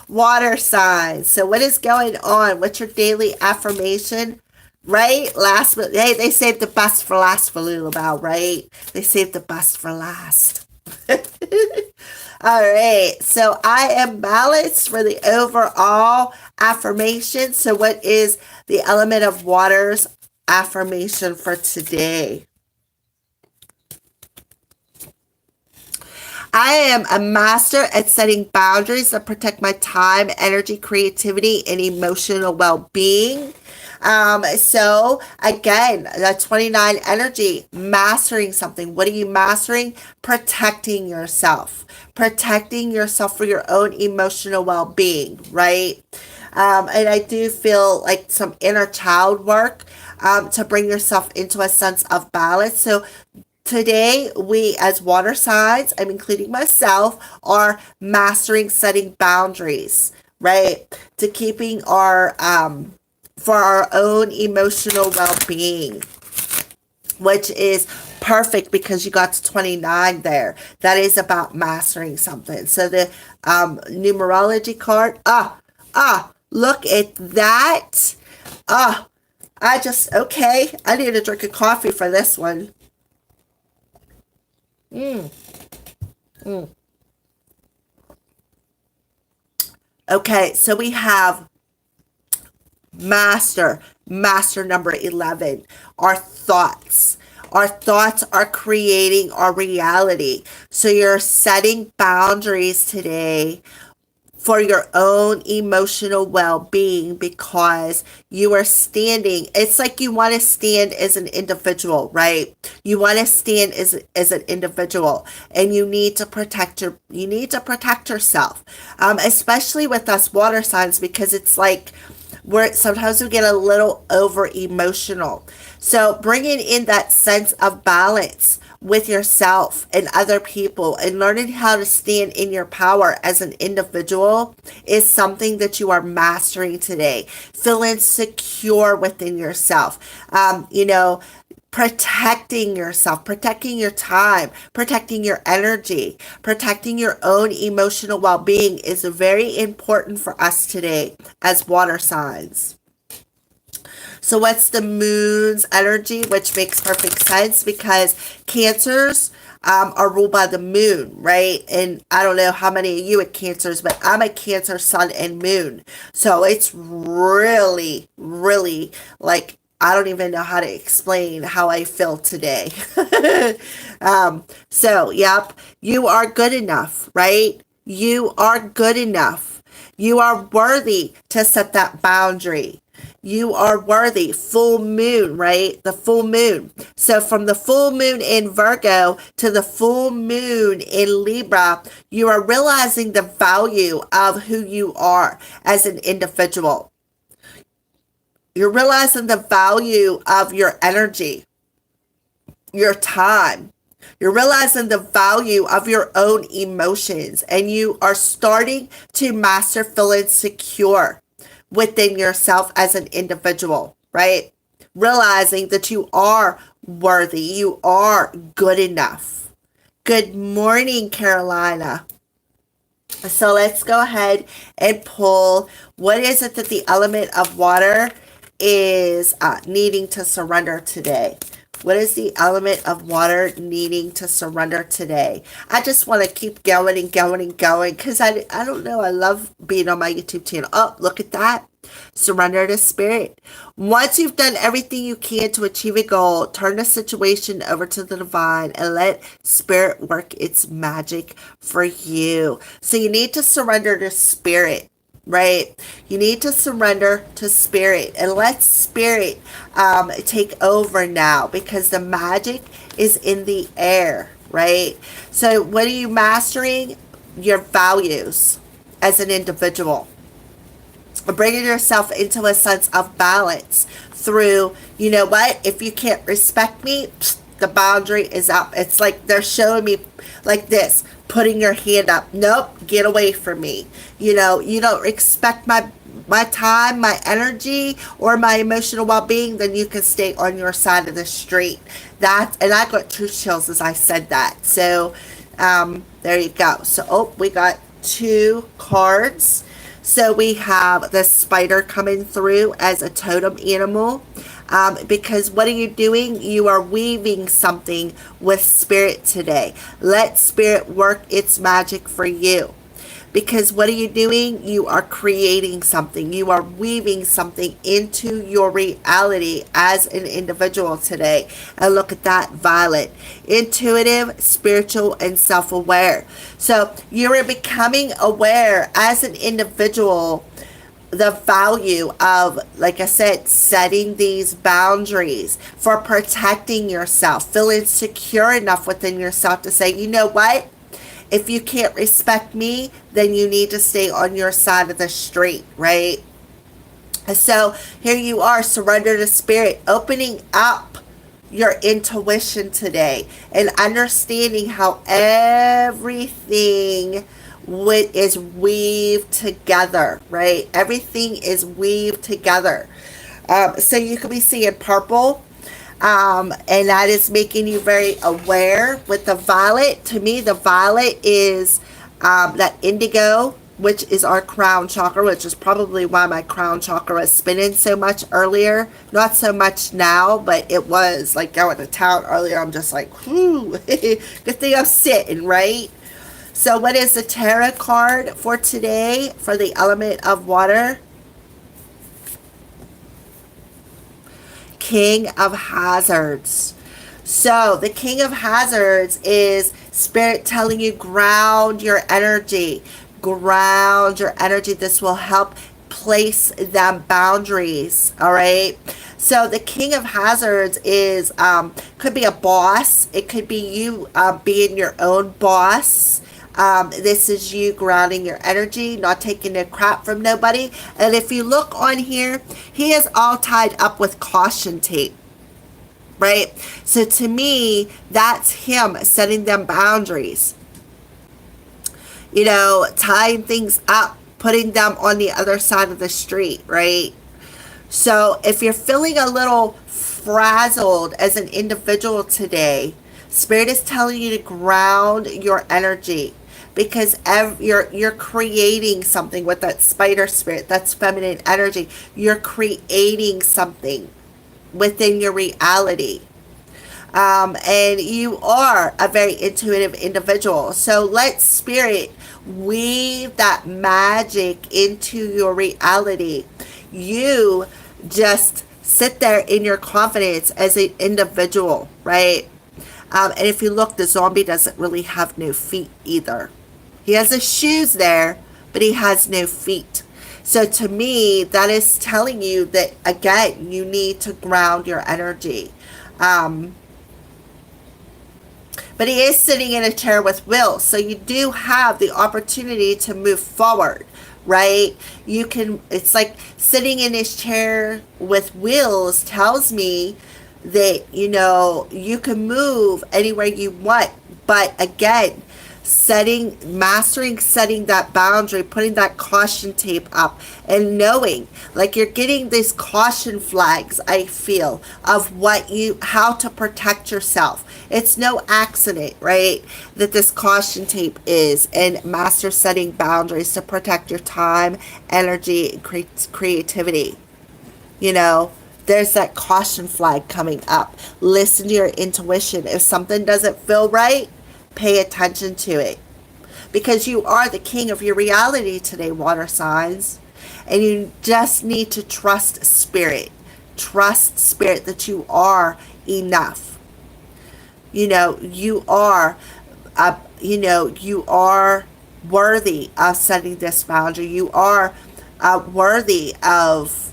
Speaker 1: Water signs. So what is going on? What's your daily affirmation? Right? Hey, they saved the best for last for Lulabelle, right? They saved the best for last. All right. So I am balanced for the overall affirmation. So what is the element of water's affirmation for today? I am a master at setting boundaries that protect my time, energy, creativity, and emotional well-being. So again, that 29 energy, mastering something. What are you mastering? Protecting yourself for your own emotional well-being, right? And I do feel like some inner child work, to bring yourself into a sense of balance. So Today, we as water signs, I'm including myself, are mastering setting boundaries, right? To keeping our, for our own emotional well-being, which is perfect because you got to 29 there. That is about mastering something. So the numerology card, look at that. Okay, I need to drink a coffee for this one. Okay, so we have master number 11, our thoughts. Our thoughts are creating our reality. So you're setting boundaries today for your own emotional well-being because you are standing. It's like you want to stand as an individual, right? You want to stand as an individual, and you need to protect yourself, especially with us water signs, because it's like sometimes we get a little over emotional. So bringing in that sense of balance with yourself and other people and learning how to stand in your power as an individual is something that you are mastering today. Feeling secure within yourself. Protecting yourself, protecting your time, protecting your energy, protecting your own emotional well-being is very important for us today as water signs. So what's the moon's energy, which makes perfect sense because Cancers are ruled by the moon, right? And I don't know how many of you are Cancers, but I'm a Cancer sun and moon. So it's really, really like, I don't even know how to explain how I feel today. Yep, you are good enough, right? You are good enough. You are worthy to set that boundary. You are worthy. Full moon, right? The full moon. So from the full moon in Virgo to the full moon in Libra, you are realizing the value of who you are as an individual. You're realizing the value of your energy, your time. You're realizing the value of your own emotions, and you are starting to master feeling secure within yourself as an individual, right? Realizing that you are worthy, you are good enough. Good morning, Carolina. So let's go ahead and pull, what is it that the element of water is needing to surrender today? What is the element of water needing to surrender today? I just want to keep going and going and going because I don't know. I love being on my YouTube channel. Oh, look at that. Surrender to spirit. Once you've done everything you can to achieve a goal, turn the situation over to the divine and let spirit work its magic for you. So you need to surrender to spirit. Right? You need to surrender to spirit and let spirit take over now because the magic is in the air, right? So what are you mastering? Your values as an individual. Bringing yourself into a sense of balance through, you know what? If you can't respect me, the boundary is up. It's like they're showing me like this, putting your hand up. Nope, get away from me. You know, you don't respect my time, my energy, or my emotional well-being, then you can stay on your side of the street. And I got truth chills as I said that. So there you go. So we got 2 cards. So we have the spider coming through as a totem animal. Because what are you doing? You are weaving something with spirit today. Let spirit work its magic for you. Because what are you doing? You are creating something. You are weaving something into your reality as an individual today. And look at that, violet. Intuitive, spiritual, and self-aware. So you're becoming aware as an individual the value of, like I said, setting these boundaries, for protecting yourself, feeling secure enough within yourself to say, you know what? If you can't respect me, then you need to stay on your side of the street, right? So here you are, surrender to spirit, opening up your intuition today and understanding how everything is weaved together, right? Everything is weaved together. So you could be seeing purple, and that is making you very aware. With the violet, to me, the violet is that indigo, which is our crown chakra, which is probably why my crown chakra was spinning so much earlier. Not so much now, but it was like going to town earlier. I'm just like, whew, good thing I'm sitting, right? So what is the tarot card for today for the element of water? King of Hazards. So the King of Hazards is Spirit telling you ground your energy. Ground your energy. This will help place them boundaries. All right. So the King of Hazards is could be a boss. It could be you being your own boss. This is you grounding your energy, not taking no crap from nobody. And if you look on here, he is all tied up with caution tape, right? So to me, that's him setting them boundaries. You know, tying things up, putting them on the other side of the street, right? So if you're feeling a little frazzled as an individual today, Spirit is telling you to ground your energy, because you're creating something with that spider spirit, that's feminine energy. You're creating something within your reality. And you are a very intuitive individual. So let Spirit weave that magic into your reality. You just sit there in your confidence as an individual, right? And if you look, the zombie doesn't really have no feet either. He has his shoes there, but he has no feet. So to me, that is telling you that, again, you need to ground your energy. But he is sitting in a chair with wheels, so you do have the opportunity to move forward, right? You can, it's like sitting in his chair with wheels tells me that, you know, you can move anywhere you want. But again, mastering setting that boundary, putting that caution tape up, and knowing, like, you're getting these caution flags, I feel, of how to protect yourself. It's no accident, right, that this caution tape is, and master setting boundaries to protect your time, energy, and creativity. You know, there's that caution flag coming up. Listen to your intuition. If something doesn't feel right, pay attention to it, because you are the king of your reality today, water signs, and you just need to trust Spirit. Trust Spirit that you are enough. You know, you are worthy of setting this boundary. You are worthy of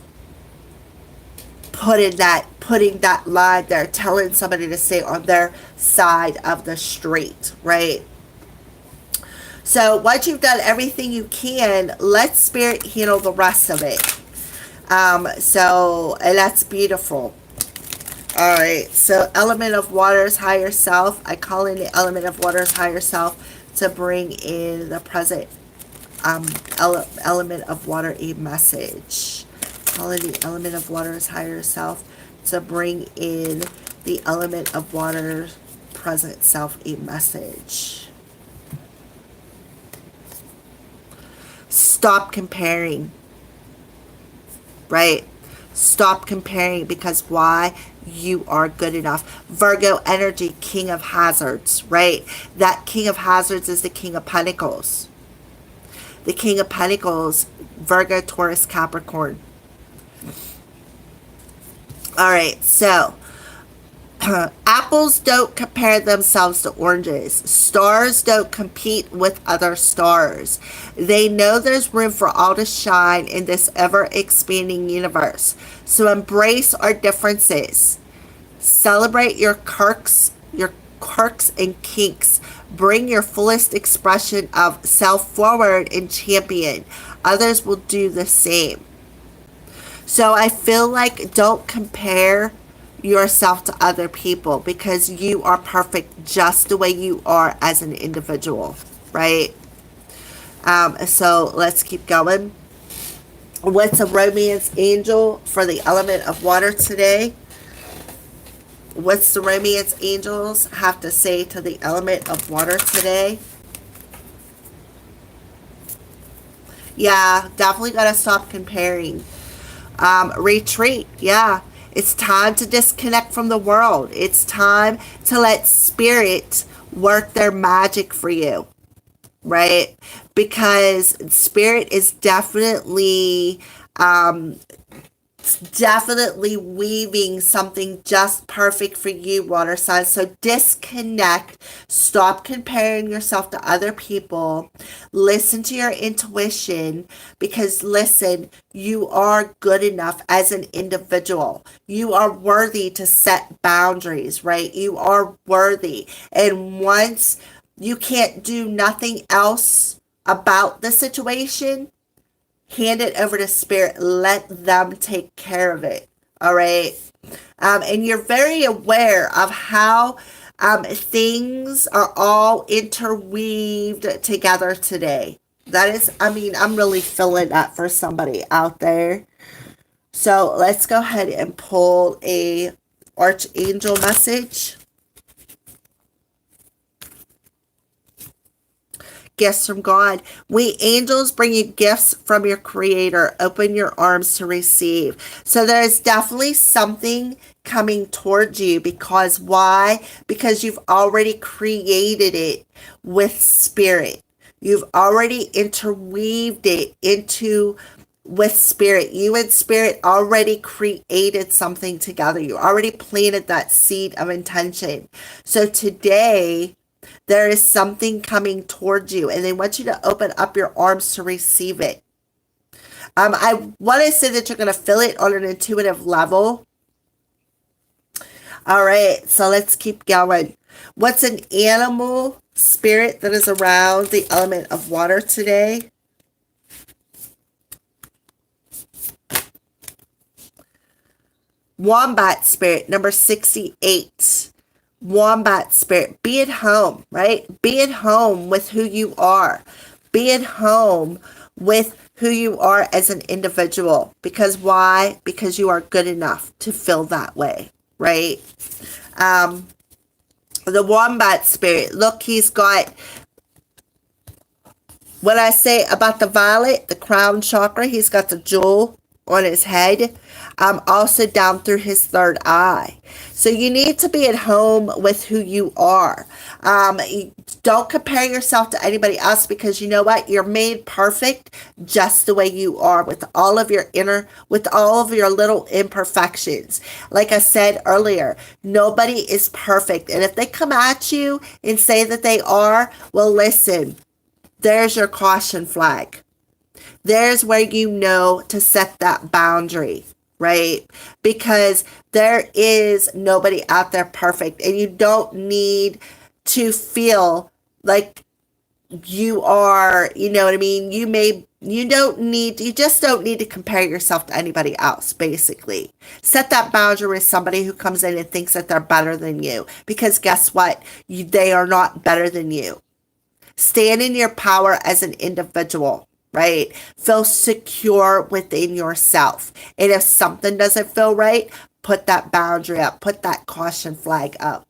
Speaker 1: putting that line there, telling somebody to stay on their side of the street, right? So once you've done everything you can, let Spirit handle the rest of it. And that's beautiful. All right, so element of water's higher self. I call in the element of water's higher self to bring in the present element of water a message. Call in the element of water's higher self to bring in the element of water's present self a message. Stop comparing, right? Stop comparing, because why? You are good enough. Virgo energy, King of Hazards, right? That King of Hazards is the King of Pentacles. The King of Pentacles, Virgo, Taurus, Capricorn. All right, so apples don't compare themselves to oranges. Stars don't compete with other stars. They know there's room for all to shine in this ever-expanding universe. So embrace our differences. Celebrate your quirks and kinks. Bring your fullest expression of self forward and champion. Others will do the same. So I feel like don't compare yourself to other people because you are perfect just the way you are as an individual, right? So let's keep going. What's a romance angel for the element of water today? What's the romance angels have to say to the element of water today? Yeah, definitely got to stop comparing. Retreat. Yeah. It's time to disconnect from the world. It's time to let spirit work their magic for you, right? Because spirit is definitely weaving something just perfect for you, water signs. So disconnect, stop comparing yourself to other people, listen to your intuition, because listen, you are good enough as an individual. You are worthy to set boundaries, right? You are worthy. And once you can't do nothing else about the situation, hand it over to spirit, let them take care of it. All right. And you're very aware of how things are all interweaved together today. That is, I mean, I'm really feeling that for somebody out there. So let's go ahead and pull a Archangel message. Gifts from God. We angels bring you gifts from your creator. Open your arms to receive. So there's definitely something coming towards you, because why? Because you've already created it with spirit. You've already interweaved it into with spirit. You and spirit already created something together. You already planted that seed of intention. So today there is something coming towards you, and they want you to open up your arms to receive it. I want to say that you're going to feel it on an intuitive level. All right, so let's keep going. What's an animal spirit that is around the element of water today? Wombat Spirit, number 68. Wombat Spirit, be at home, right? Be at home with who you are. Be at home with who you are as an individual. Because why? Because you are good enough to feel that way, right? The Wombat Spirit, look, he's got, what I say about the violet, the crown chakra, he's got the jewel on his head, also down through his third eye. So you need to be at home with who you are. Don't compare yourself to anybody else, because you know what? You're made perfect just the way you are, with all of your with all of your little imperfections. Like I said earlier, nobody is perfect. And if they come at you and say that they are, well, listen, there's your caution flag. There's where you know to set that boundary, right? Because there is nobody out there perfect, and you don't need to feel like you are, you know what I mean? You just don't need to compare yourself to anybody else, basically. Set that boundary with somebody who comes in and thinks that they're better than you, because guess what? They are not better than you. Stand in your power as an individual, right? Feel secure within yourself. And if something doesn't feel right, put that boundary up, put that caution flag up.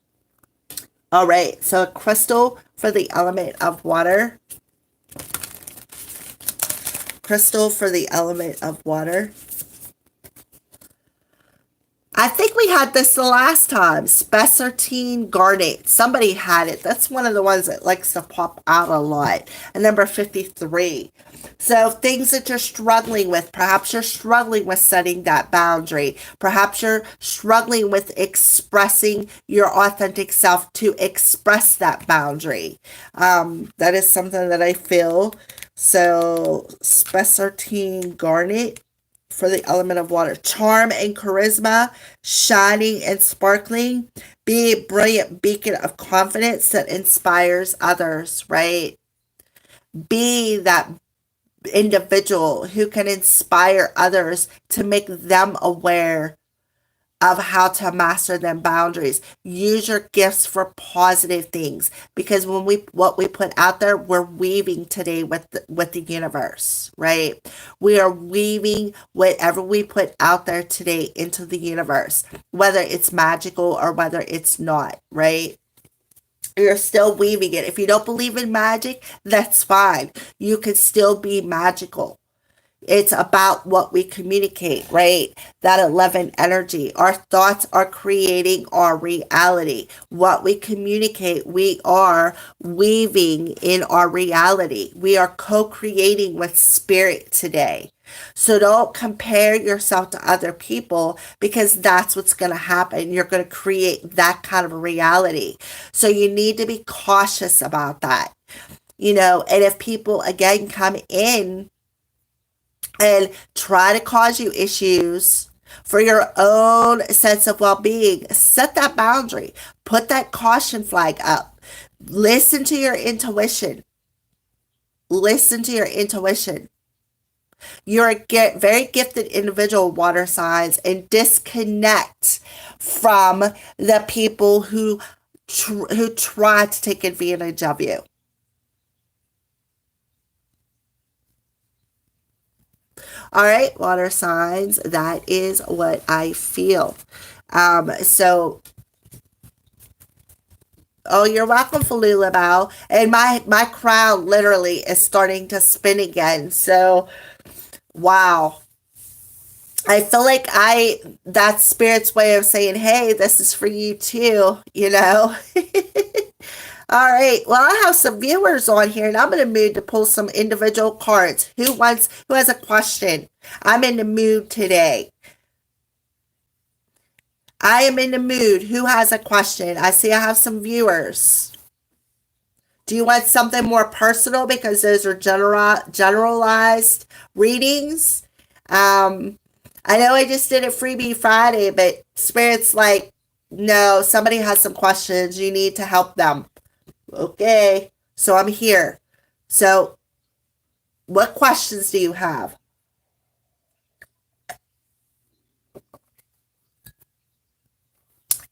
Speaker 1: All right, so a crystal for the element of water. Crystal for the element of water. I think we had this the last time. Spessartine garnet. Somebody had it. That's one of the ones that likes to pop out a lot. And number 53. So things that you're struggling with. Perhaps you're struggling with setting that boundary. Perhaps you're struggling with expressing your authentic self to express that boundary. That is something that I feel. So spessartine garnet for the element of water. Charm and charisma, shining and sparkling. Be a brilliant beacon of confidence that inspires others, right? Be that individual who can inspire others to make them aware of how to master them boundaries. Use your gifts for positive things, because when what we put out there, we're weaving today with the universe, right? We are weaving whatever we put out there today into the universe, whether it's magical or whether it's not, right? You're still weaving it. If you don't believe in magic, that's fine. You can still be magical. It's about what we communicate, right? That 11 energy. Our thoughts are creating our reality. What we communicate, we are weaving in our reality. We are co creating with spirit today. So don't compare yourself to other people, because that's what's going to happen. You're going to create that kind of a reality. So you need to be cautious about that. And if people again come in and try to cause you issues for your own sense of well-being, set that boundary. Put that caution flag up. Listen to your intuition. Listen to your intuition. You're a very gifted individual, water signs, and disconnect from the people who try to take advantage of you. All right, water signs, that is what I feel. So, oh, you're welcome, Falulabao. And my crown literally is starting to spin again. So, wow. I feel like that's Spirit's way of saying, hey, this is for you too, All right. Well, I have some viewers on here, and I'm in the mood to pull some individual cards. Who has a question? I'm in the mood today. I am in the mood. Who has a question? I see I have some viewers. Do you want something more personal, because those are generalized readings? I know I just did a freebie Friday, but Spirit's like, no, somebody has some questions. You need to help them. Okay, so I'm here. So, what questions do you have?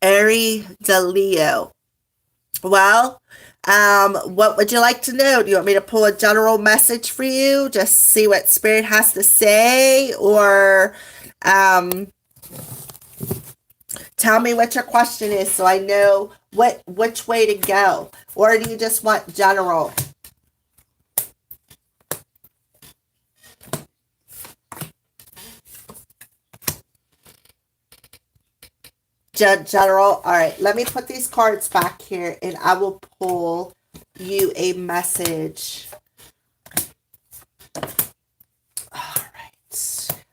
Speaker 1: Ari de Leo. Well, what would you like to know? Do you want me to pull a general message for you? Just see what Spirit has to say? Or tell me what your question is so I know which way to go. Or do you just want general? General. All right, let me put these cards back here and I will pull you a message.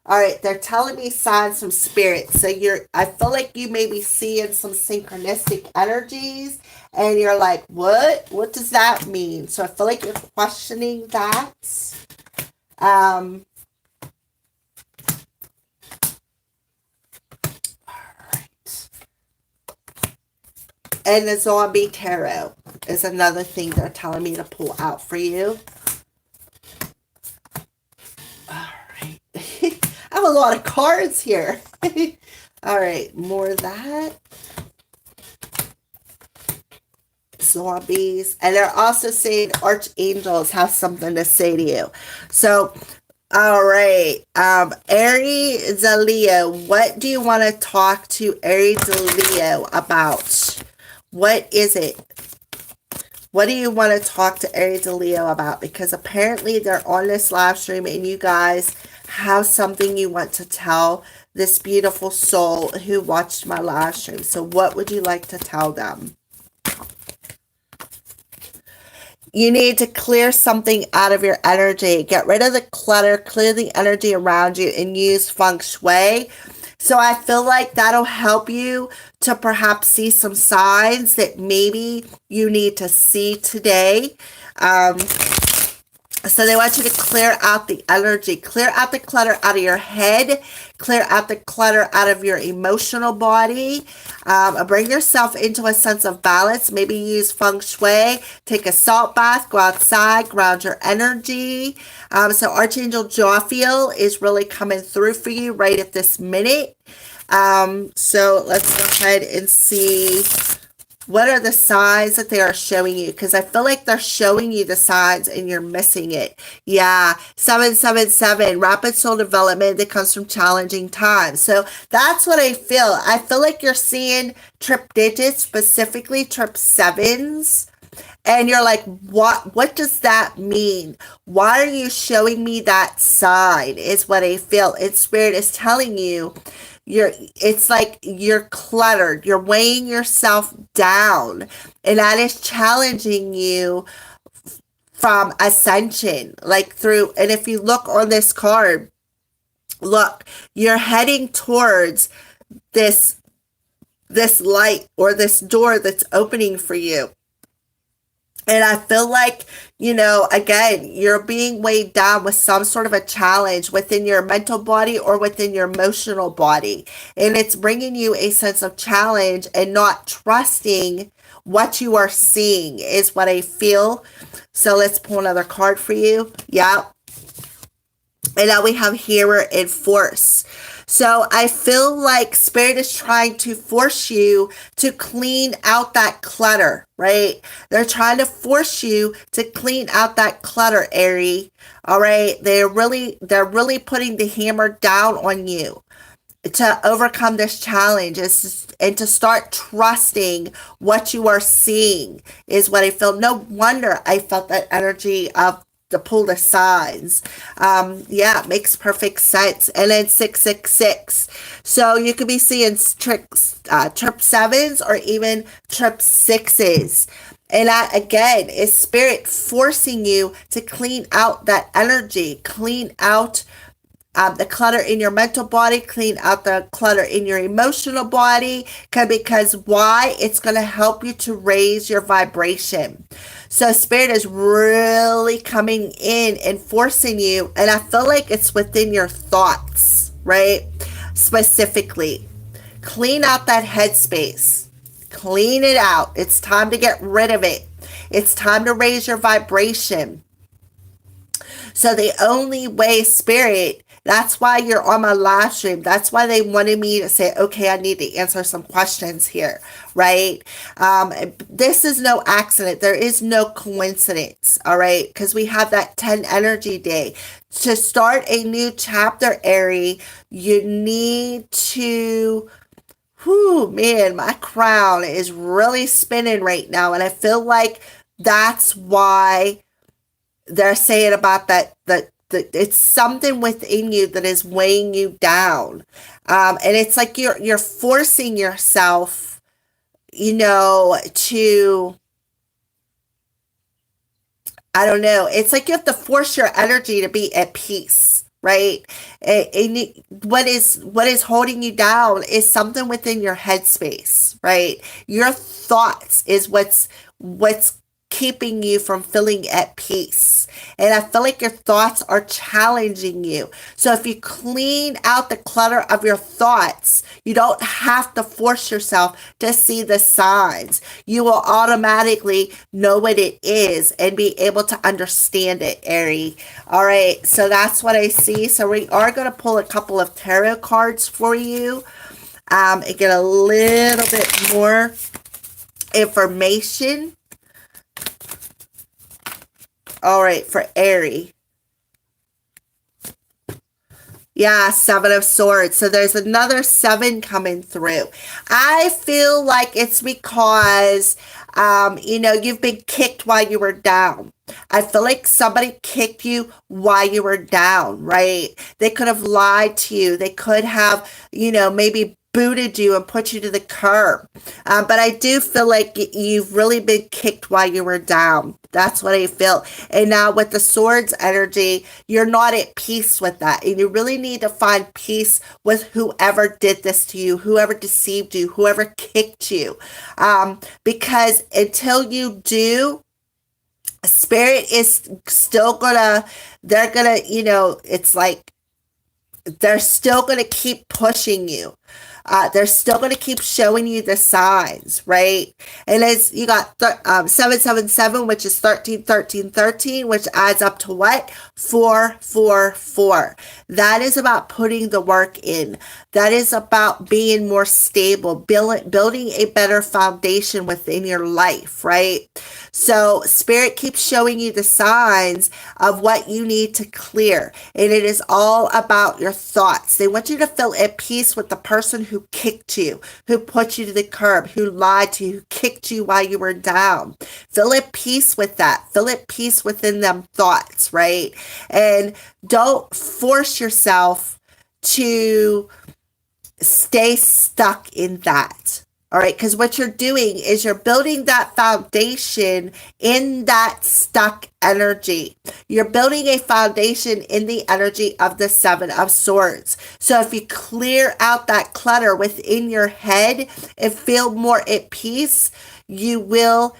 Speaker 1: All right, they're telling me signs from Spirit. So I feel like you may be seeing some synchronistic energies, and you're like, what? What does that mean? So I feel like you're questioning that. All right. And the Zombie Tarot is another thing they're telling me to pull out for you. I have a lot of cards here. All right, more of that. Zombies. And they're also saying archangels have something to say to you. So, all right. Aries Leo, what do you want to talk to Aries Leo about? What is it? What do you want to talk to Aries Leo about? Because apparently they're on this live stream and you guys have something you want to tell this beautiful soul who watched my live stream. So what would you like to tell them? You need to clear something out of your energy. Get rid of the clutter, clear the energy around you, and use feng shui. So I feel like that'll help you to perhaps see some signs that maybe you need to see today. So they want you to clear out the energy, clear out the clutter out of your head, clear out the clutter out of your emotional body, bring yourself into a sense of balance. Maybe use feng shui, take a salt bath, go outside, ground your energy. So Archangel Jophiel is really coming through for you right at this minute. So let's go ahead and see what are the signs that they are showing you, because I feel like they're showing you the signs and you're missing it. Yeah, 777, rapid soul development that comes from challenging times. So that's what I feel. I feel like you're seeing trip digits, specifically trip sevens. And you're like, what does that mean? Why are you showing me that sign? Is what I feel. And Spirit is telling you, it's like you're cluttered. You're weighing yourself down. And that is challenging you from ascension. Like through, and if you look on this card, look, you're heading towards this light or this door that's opening for you. And I feel like, again, you're being weighed down with some sort of a challenge within your mental body or within your emotional body. And it's bringing you a sense of challenge and not trusting what you are seeing is what I feel. So let's pull another card for you. Yeah. And now we have Healer and Force. So I feel like Spirit is trying to force you to clean out that clutter, right? They're trying to force you to clean out that clutter, Aries. All right. They're really putting the hammer down on you to overcome this challenge and to start trusting what you are seeing is what I feel. No wonder I felt that energy of to pull the signs. Yeah, it makes perfect sense. And then 666. So you could be seeing trip sevens or even trip sixes. And that, again, is Spirit forcing you to clean out that energy, clean out the clutter in your mental body, clean out the clutter in your emotional body, because why? It's going to help you to raise your vibration. So Spirit is really coming in and forcing you, and I feel like it's within your thoughts, right? Specifically, clean out that headspace. Clean it out. It's time to get rid of it. It's time to raise your vibration. So the only way, Spirit, that's why you're on my live stream. That's why they wanted me to say, okay, I need to answer some questions here, right? This is no accident. There is no coincidence, all right? Because we have that 10 energy day. To start a new chapter, Aries, you need to... man, my crown is really spinning right now. And I feel like that's why they're saying about that it's something within you that is weighing you down. And it's like you're forcing yourself, to, I don't know. It's like you have to force your energy to be at peace, right? And what is holding you down is something within your headspace, right? Your thoughts is what's keeping you from feeling at peace. And I feel like your thoughts are challenging you. So if you clean out the clutter of your thoughts, you don't have to force yourself to see the signs. You will automatically know what it is and be able to understand it, Aries. All right, so that's what I see. So we are going to pull a couple of tarot cards for you and get a little bit more information. All right, for Aries. Yeah, 7 of Swords. So there's another 7 coming through. I feel like it's because, you've been kicked while you were down. I feel like somebody kicked you while you were down, right? They could have lied to you. They could have, maybe booted you and put you to the curb. But I do feel like you've really been kicked while you were down. That's what I feel. And now with the Swords energy, you're not at peace with that. And you really need to find peace with whoever did this to you, whoever deceived you, whoever kicked you. Because until you do, Spirit is still they're gonna, it's like, they're still gonna keep pushing you. they're still going to keep showing you the signs, right? And as you got 777, which is 13, 13, 13, which adds up to what? 4, 4, 4. That is about putting the work in. That is about being more stable, building a better foundation within your life, right? So Spirit keeps showing you the signs of what you need to clear. And it is all about your thoughts. They want you to feel at peace with the person who kicked you, who put you to the curb, who lied to you, who kicked you while you were down. Feel at peace with that. Feel at peace within them thoughts, right? And don't force yourself to stay stuck in that. All right, because what you're doing is you're building that foundation in that stuck energy. You're building a foundation in the energy of the Seven of Swords. So if you clear out that clutter within your head and feel more at peace, you will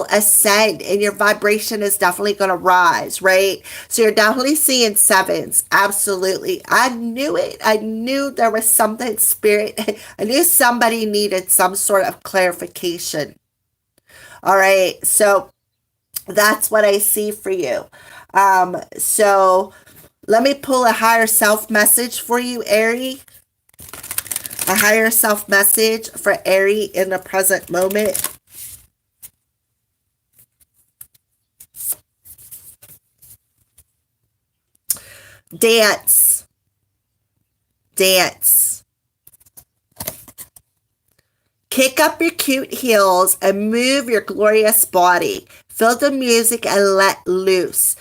Speaker 1: ascend and your vibration is definitely going to rise, right? So you're definitely seeing sevens. Absolutely. I knew it. I knew there was something, Spirit. I knew somebody needed some sort of clarification. All right. So that's what I see for you. So let me pull a higher self message for you, Aries. A higher self message for Aries in the present moment. Dance. Dance. Kick up your cute heels and move your glorious body. Feel the music and let loose.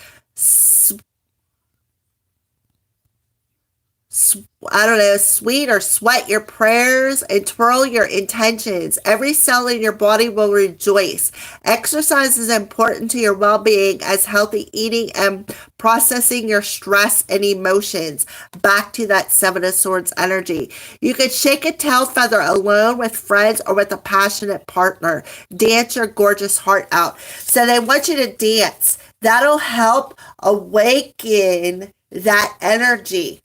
Speaker 1: Sweet or sweat your prayers and twirl your intentions. Every cell in your body will rejoice. Exercise is important to your well-being as healthy eating and processing your stress and emotions. Back to that Seven of Swords energy. You could shake a tail feather alone, with friends, or with a passionate partner. Dance your gorgeous heart out. So they want you to dance. That'll help awaken that energy.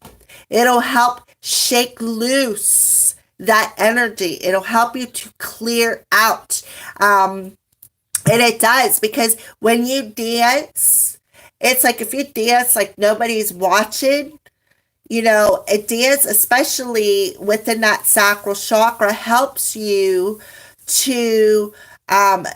Speaker 1: It'll help shake loose that energy. It'll help you to clear out. And it does, because when you dance, it's like if you dance like nobody's watching, a dance, especially within that sacral chakra, helps you to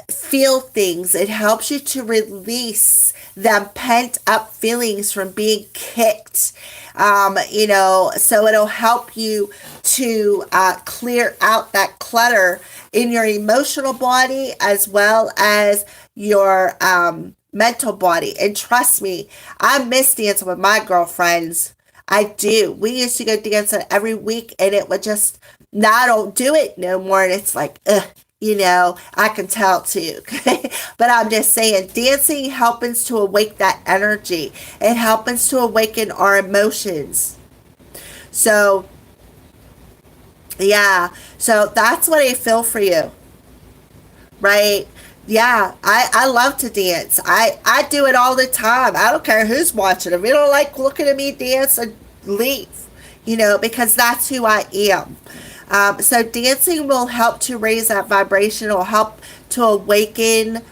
Speaker 1: feel things. It helps you to release them pent up feelings from being kicked. So it'll help you to clear out that clutter in your emotional body as well as your mental body. And trust me, I miss dancing with my girlfriends. I do. We used to go dancing every week, and it would just, now I don't do it no more. And it's like, I can tell too. But I'm just saying, dancing helps to awake that energy. It helps to awaken our emotions. So, yeah. So that's what I feel for you. Right? Yeah, I love to dance. I do it all the time. I don't care who's watching. If you don't like looking at me dance, leave. Because that's who I am. So dancing will help to raise that vibration. It will help to awaken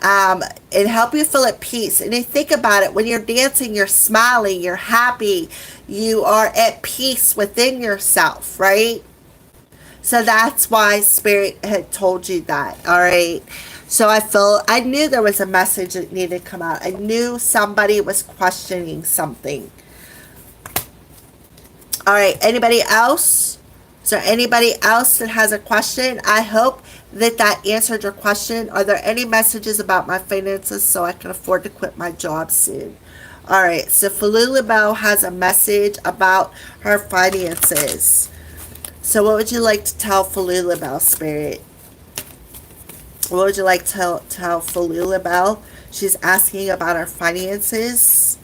Speaker 1: and help you feel at peace. And you think about it, when you're dancing, you're smiling, you're happy, you are at peace within yourself, right? So that's why Spirit had told you that, all right? So I knew there was a message that needed to come out. I knew somebody was questioning something. All right, anybody else? Is there anybody else that has a question? I hope that answered your question. Are there any messages about my finances so I can afford to quit my job soon? All right, so Falula has a message about her finances. So what would you like to tell Falula, Spirit? What would you like to tell Falula? She's asking about her finances.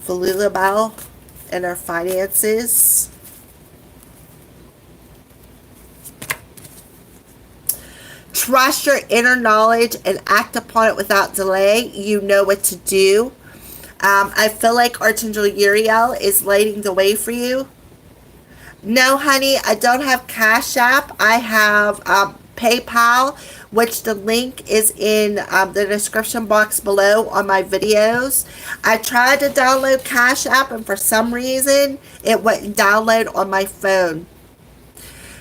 Speaker 1: Falula and her finances. Trust your inner knowledge and act upon it without delay. You know what to do. I feel like Archangel Uriel is lighting the way for you. No, honey, I don't have Cash App. I have PayPal, which the link is in the description box below on my videos. I tried to download Cash App, and for some reason, it wouldn't download on my phone.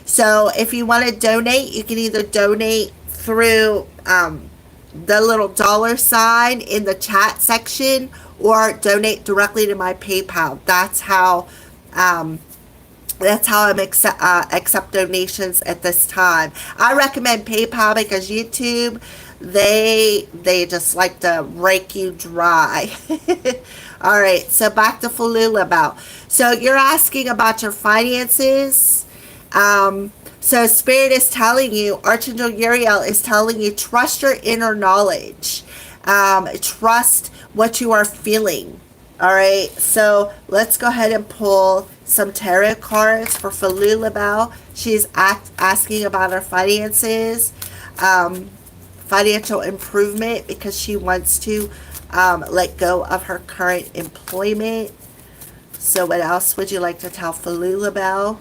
Speaker 1: So if you want to donate, you can either donate through the little dollar sign in the chat section, or donate directly to my PayPal. That's how I'm accept donations at this time. I recommend PayPal because YouTube, they just like to rake you dry. All right, so back to Falula. So you're asking about your finances. So Spirit is telling you, Archangel Uriel is telling you, trust your inner knowledge. Trust what you are feeling. All right, so let's go ahead and pull some tarot cards for Falula. She's asking about her finances, financial improvement, because she wants to let go of her current employment. So what else would you like to tell Falula?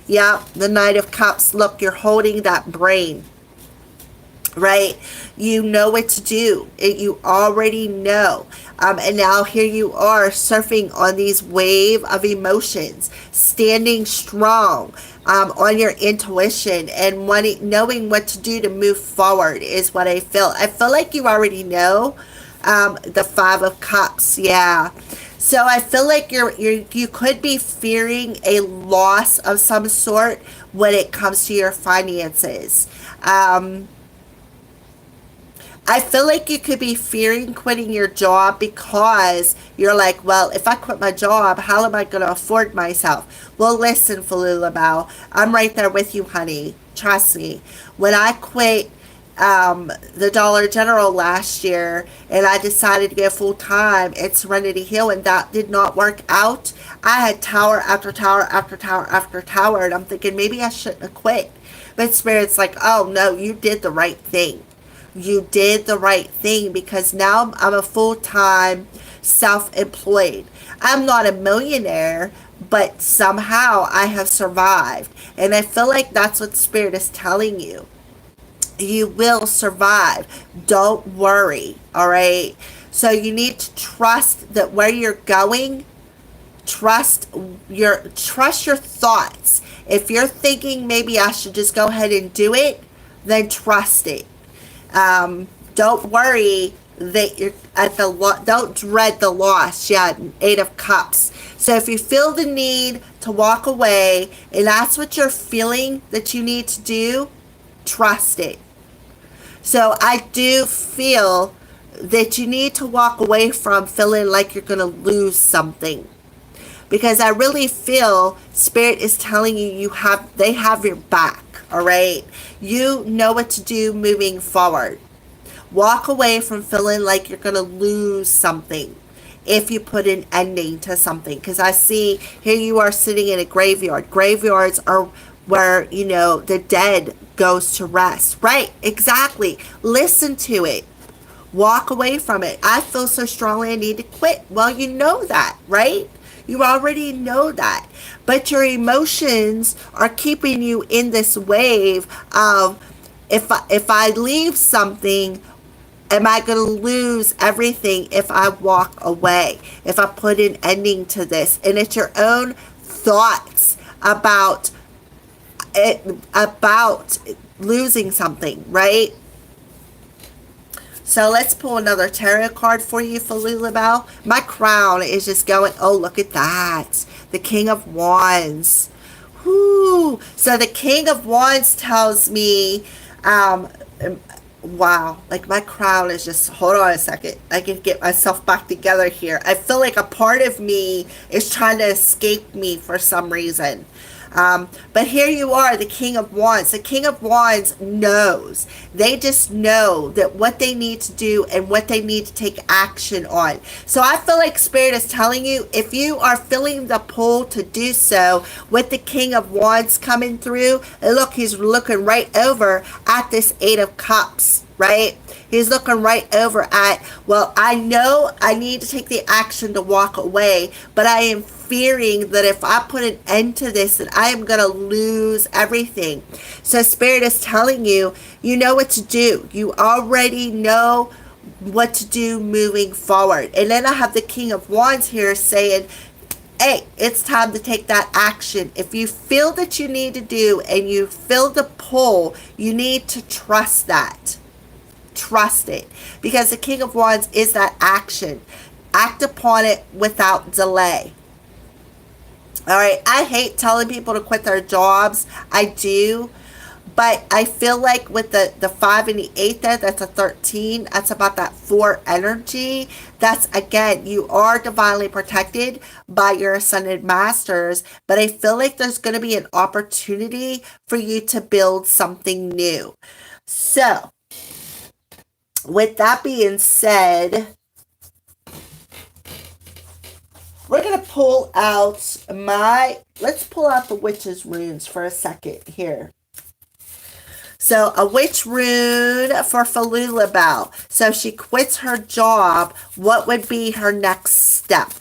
Speaker 1: Yeah, the Knight of Cups. Look, you're holding that brain, right? You know what to do. You already know. And now here you are surfing on these wave of emotions, standing strong on your intuition and knowing what to do to move forward is what I feel. I feel like you already know the Five of Cups. Yeah. So I feel like you could be fearing a loss of some sort when it comes to your finances. I feel like you could be fearing quitting your job because you're like, well, if I quit my job, how am I going to afford myself? Well, listen, Falula, I'm right there with you, honey. Trust me. When I quit the Dollar General last year and I decided to go full time at Serenity Hill, and that did not work out, I had tower after tower after tower after tower, and I'm thinking maybe I shouldn't have quit. But Spirit's like, oh no, you did the right thing. You did the right thing, because now I'm a full-time self-employed. I'm not a millionaire, but somehow I have survived. And I feel like that's what Spirit is telling you. You will survive. Don't worry, all right? So you need to trust that where you're going, trust your thoughts. If you're thinking maybe I should just go ahead and do it, then trust it. Don't worry that you're at don't dread the loss. Yeah, Eight of Cups. So if you feel the need to walk away and that's what you're feeling that you need to do, trust it. So I do feel that you need to walk away from feeling like you're going to lose something, because I really feel Spirit is telling you they have your back. All right, you know what to do moving forward. Walk away from feeling like you're going to lose something if you put an ending to something, because I see here you are sitting in a graveyard. Graveyards are where, the dead goes to rest. Right, exactly. Listen to it. Walk away from it. I feel so strongly I need to quit. Well, you know that, right? You already know that. But your emotions are keeping you in this wave of, if I leave something, am I going to lose everything if I walk away? If I put an ending to this? And it's your own thoughts about losing something, right? So let's pull another tarot card for you, Falula. My crown is just going, oh, look at that. The King of Wands. Whoo. So the King of Wands tells me, wow, like my crown is just, hold on a second. I can get myself back together here. I feel like a part of me is trying to escape me for some reason. But here you are, the King of Wands. The King of Wands knows. They just know that what they need to do and what they need to take action on. So I feel like Spirit is telling you, if you are feeling the pull to do so, with the King of Wands coming through, and look, he's looking right over at this Eight of Cups, right? He's looking right over at, well, I know I need to take the action to walk away, but I am fearing that if I put an end to this, that I am going to lose everything. So Spirit is telling you, you know what to do. You already know what to do moving forward. And then I have the King of Wands here saying, hey, it's time to take that action. If you feel that you need to do and you feel the pull, you need to trust that. Trust it. Because the King of Wands is that action. Act upon it without delay. All right. I hate telling people to quit their jobs. I do. But I feel like with the 5 and the 8 there, that's a 13. That's about that 4 energy. That's, again, you are divinely protected by your Ascended Masters. But I feel like there's going to be an opportunity for you to build something new. So, with that being said, we're going to pull out let's pull out the Witch's runes for a second here. So a witch rune for Falulabelle. So she quits her job. What would be her next step?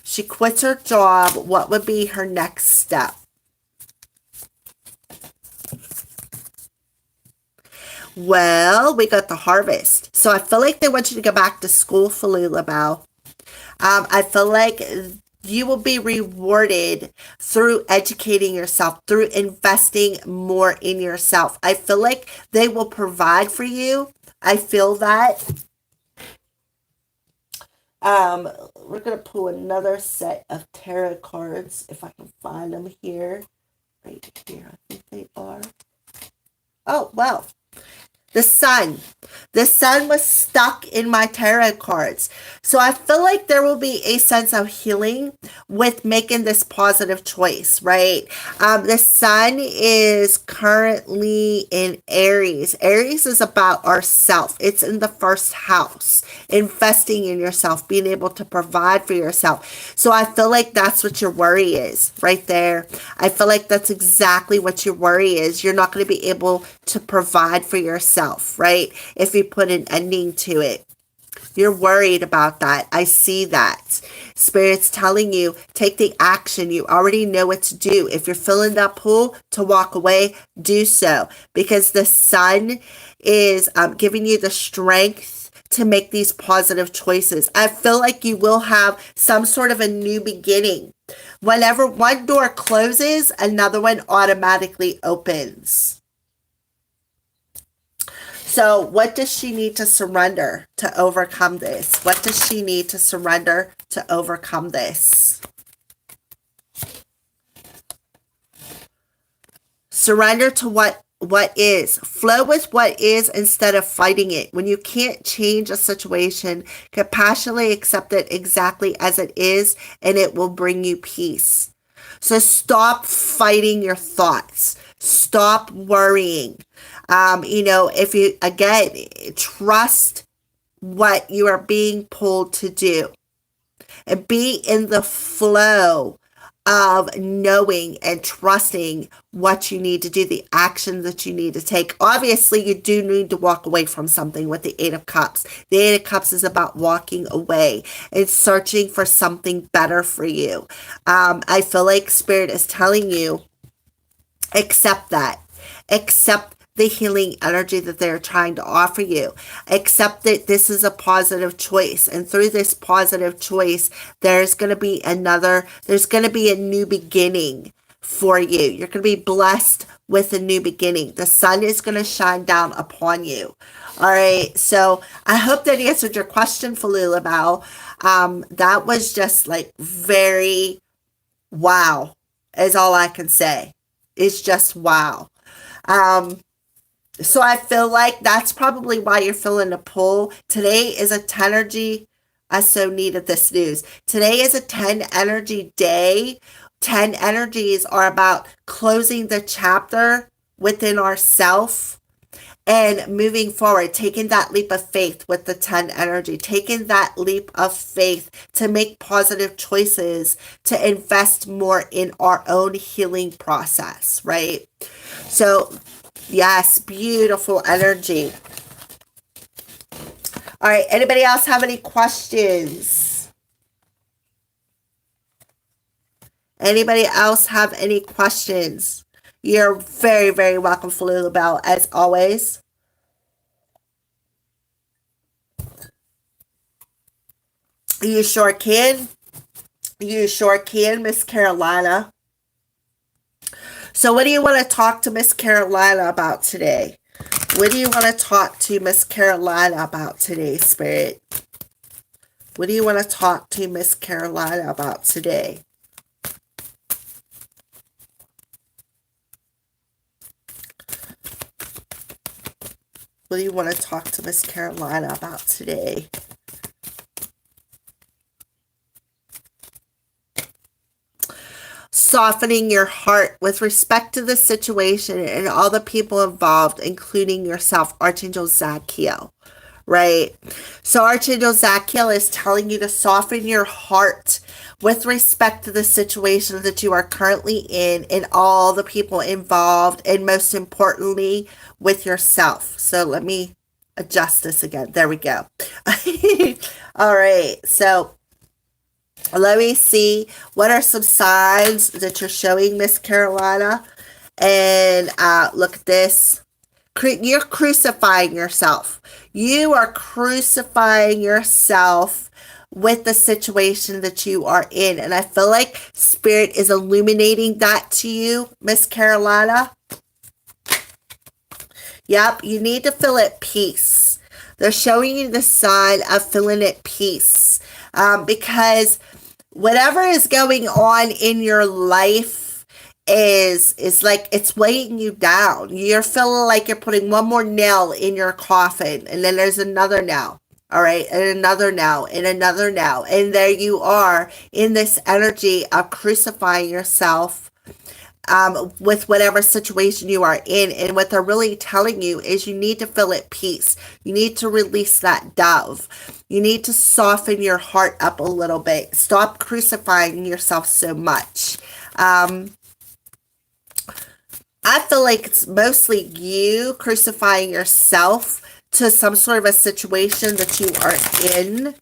Speaker 1: She quits her job. What would be her next step? Well, we got the Harvest. So I feel like they want you to go back to school, Falulabelle. I feel like you will be rewarded through educating yourself, through investing more in yourself. I feel like they will provide for you. I feel that. We're going to pull another set of tarot cards, if I can find them here. Right here, I think they are. Oh, well. The Sun. The Sun was stuck in my tarot cards. So I feel like there will be a sense of healing with making this positive choice, right? The Sun is currently in Aries. Aries is about ourself. It's in the first house. Investing in yourself, being able to provide for yourself. So I feel like that's what your worry is right there. I feel like that's exactly what your worry is. You're not going to be able to provide for yourself, right? If you put an ending to it. You're worried about that. I see that. Spirit's telling you, take the action. You already know what to do. If you're feeling that pull to walk away, do so. Because the Sun is giving you the strength to make these positive choices. I feel like you will have some sort of a new beginning. Whenever one door closes, another one automatically opens. So what does she need to surrender to overcome this? What does she need to surrender to overcome this? Surrender to what is. Flow with what is instead of fighting it. When you can't change a situation, compassionately accept it exactly as it is, and it will bring you peace. So stop fighting your thoughts. Stop worrying. If you, again, trust what you are being pulled to do. And be in the flow of knowing and trusting what you need to do, the action that you need to take. Obviously, you do need to walk away from something with the 8 of Cups. The 8 of Cups is about walking away and searching for something better for you. I feel like Spirit is telling you, accept that. Accept the healing energy that they're trying to offer you. Accept that this is a positive choice. And through this positive choice, there's going to be a new beginning for you. You're going to be blessed with a new beginning. The sun is going to shine down upon you. All right. So I hope that answered your question, Falulabelle. That was just like very wow, is all I can say. It's just wow. So I feel like that's probably why you're feeling a pull. Today is a 10 energy. I so needed this news. Today is a 10 energy day. 10 energies are about closing the chapter within ourself and moving forward, taking that leap of faith with the 10 energy, taking that leap of faith to make positive choices, to invest more in our own healing process, right? So yes, beautiful energy. All right, anybody else have any questions? Anybody else have any questions? You're very, very welcome, Falula as always. You sure can. You sure can, Miss Carolina. So what do you want to talk to Miss Carolina about today? What do you want to talk to Miss Carolina about today, Spirit? What do you want to talk to Miss Carolina about today? What do you want to talk to Miss Carolina about today? Softening your heart with respect to the situation and all the people involved, including yourself, Archangel Zadkiel, right? So Archangel Zadkiel is telling you to soften your heart with respect to the situation that you are currently in and all the people involved, and most importantly, with yourself. So let me adjust this again. There we go. All right. So let me see, what are some signs that you're showing, Miss Carolina? And look at this. You're crucifying yourself. You are crucifying yourself with the situation that you are in. And I feel like Spirit is illuminating that to you, Miss Carolina. Yep, you need to feel at peace. They're showing you the sign of feeling at peace. Because whatever is going on in your life is like it's weighing you down. You're feeling like you're putting one more nail in your coffin, and then there's another nail. All right, and another nail, and another nail. And there you are in this energy of crucifying yourself with whatever situation you are in. And what they're really telling you is you need to feel at peace. You need to release that dove. You need to soften your heart up a little bit. Stop crucifying yourself so much. I feel like it's mostly you crucifying yourself to some sort of a situation that you are in.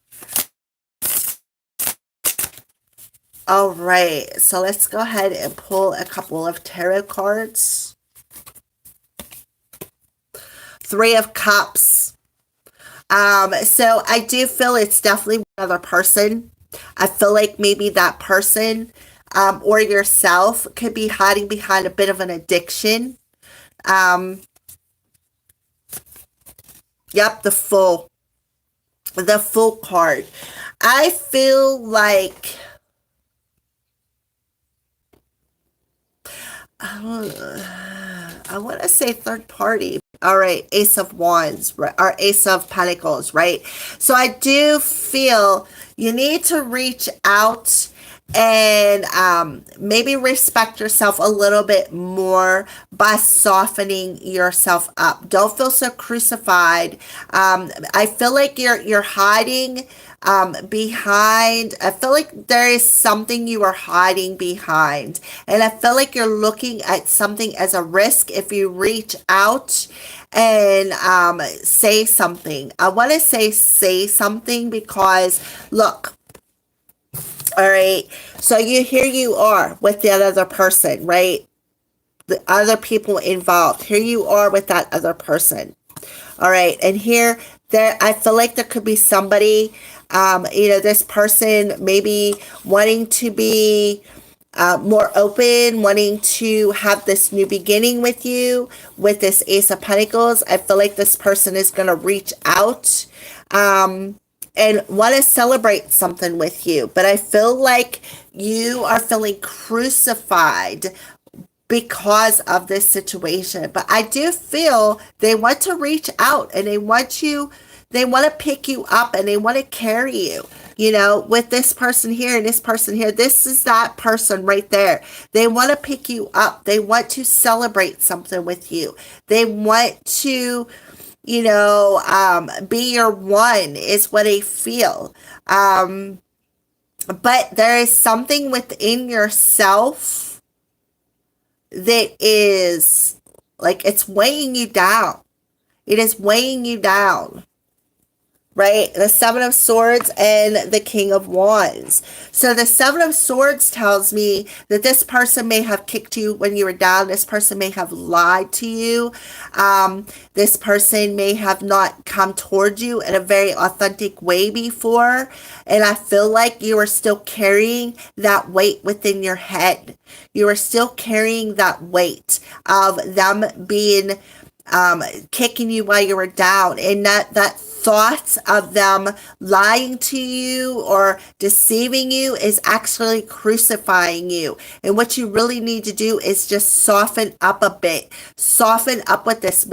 Speaker 1: All right, so let's go ahead and pull a couple of tarot cards. Three of Cups. So I do feel it's definitely another person. I feel like maybe that person or yourself could be hiding behind a bit of an addiction. Yep, the Fool. The Fool card. I feel like I want to say third party. All right, Ace of Wands, right, or Ace of Pentacles, right? So I do feel you need to reach out and maybe respect yourself a little bit more by softening yourself up. Don't feel so crucified. I feel like you're hiding behind. I feel like there is something you are hiding behind, and I feel like you're looking at something as a risk if you reach out and say something. I want to say something because look. All right, so here you are with that other person, right? The other people involved. Here you are with that other person. All right, and there, I feel like there could be somebody, this person maybe wanting to be more open, wanting to have this new beginning with you, with this Ace of Pentacles. I feel like this person is going to reach out and want to celebrate something with you. But I feel like you are feeling crucified because of this situation. But I do feel they want to reach out and they want to pick you up and they want to carry you, with this person here and this person here. This is that person right there. They want to pick you up. They want to celebrate something with you. They want to, be your one is what I feel. But there is something within yourself that is like it's weighing you down. It is weighing you down. right? The Seven of Swords and the King of Wands. So the Seven of Swords tells me that this person may have kicked you when you were down. This person may have lied to you. This person may have not come towards you in a very authentic way before. And I feel like you are still carrying that weight within your head. You are still carrying that weight of them being kicking you while you were down, and that thoughts of them lying to you or deceiving you is actually crucifying you. And what you really need to do is just soften up a bit, soften up with this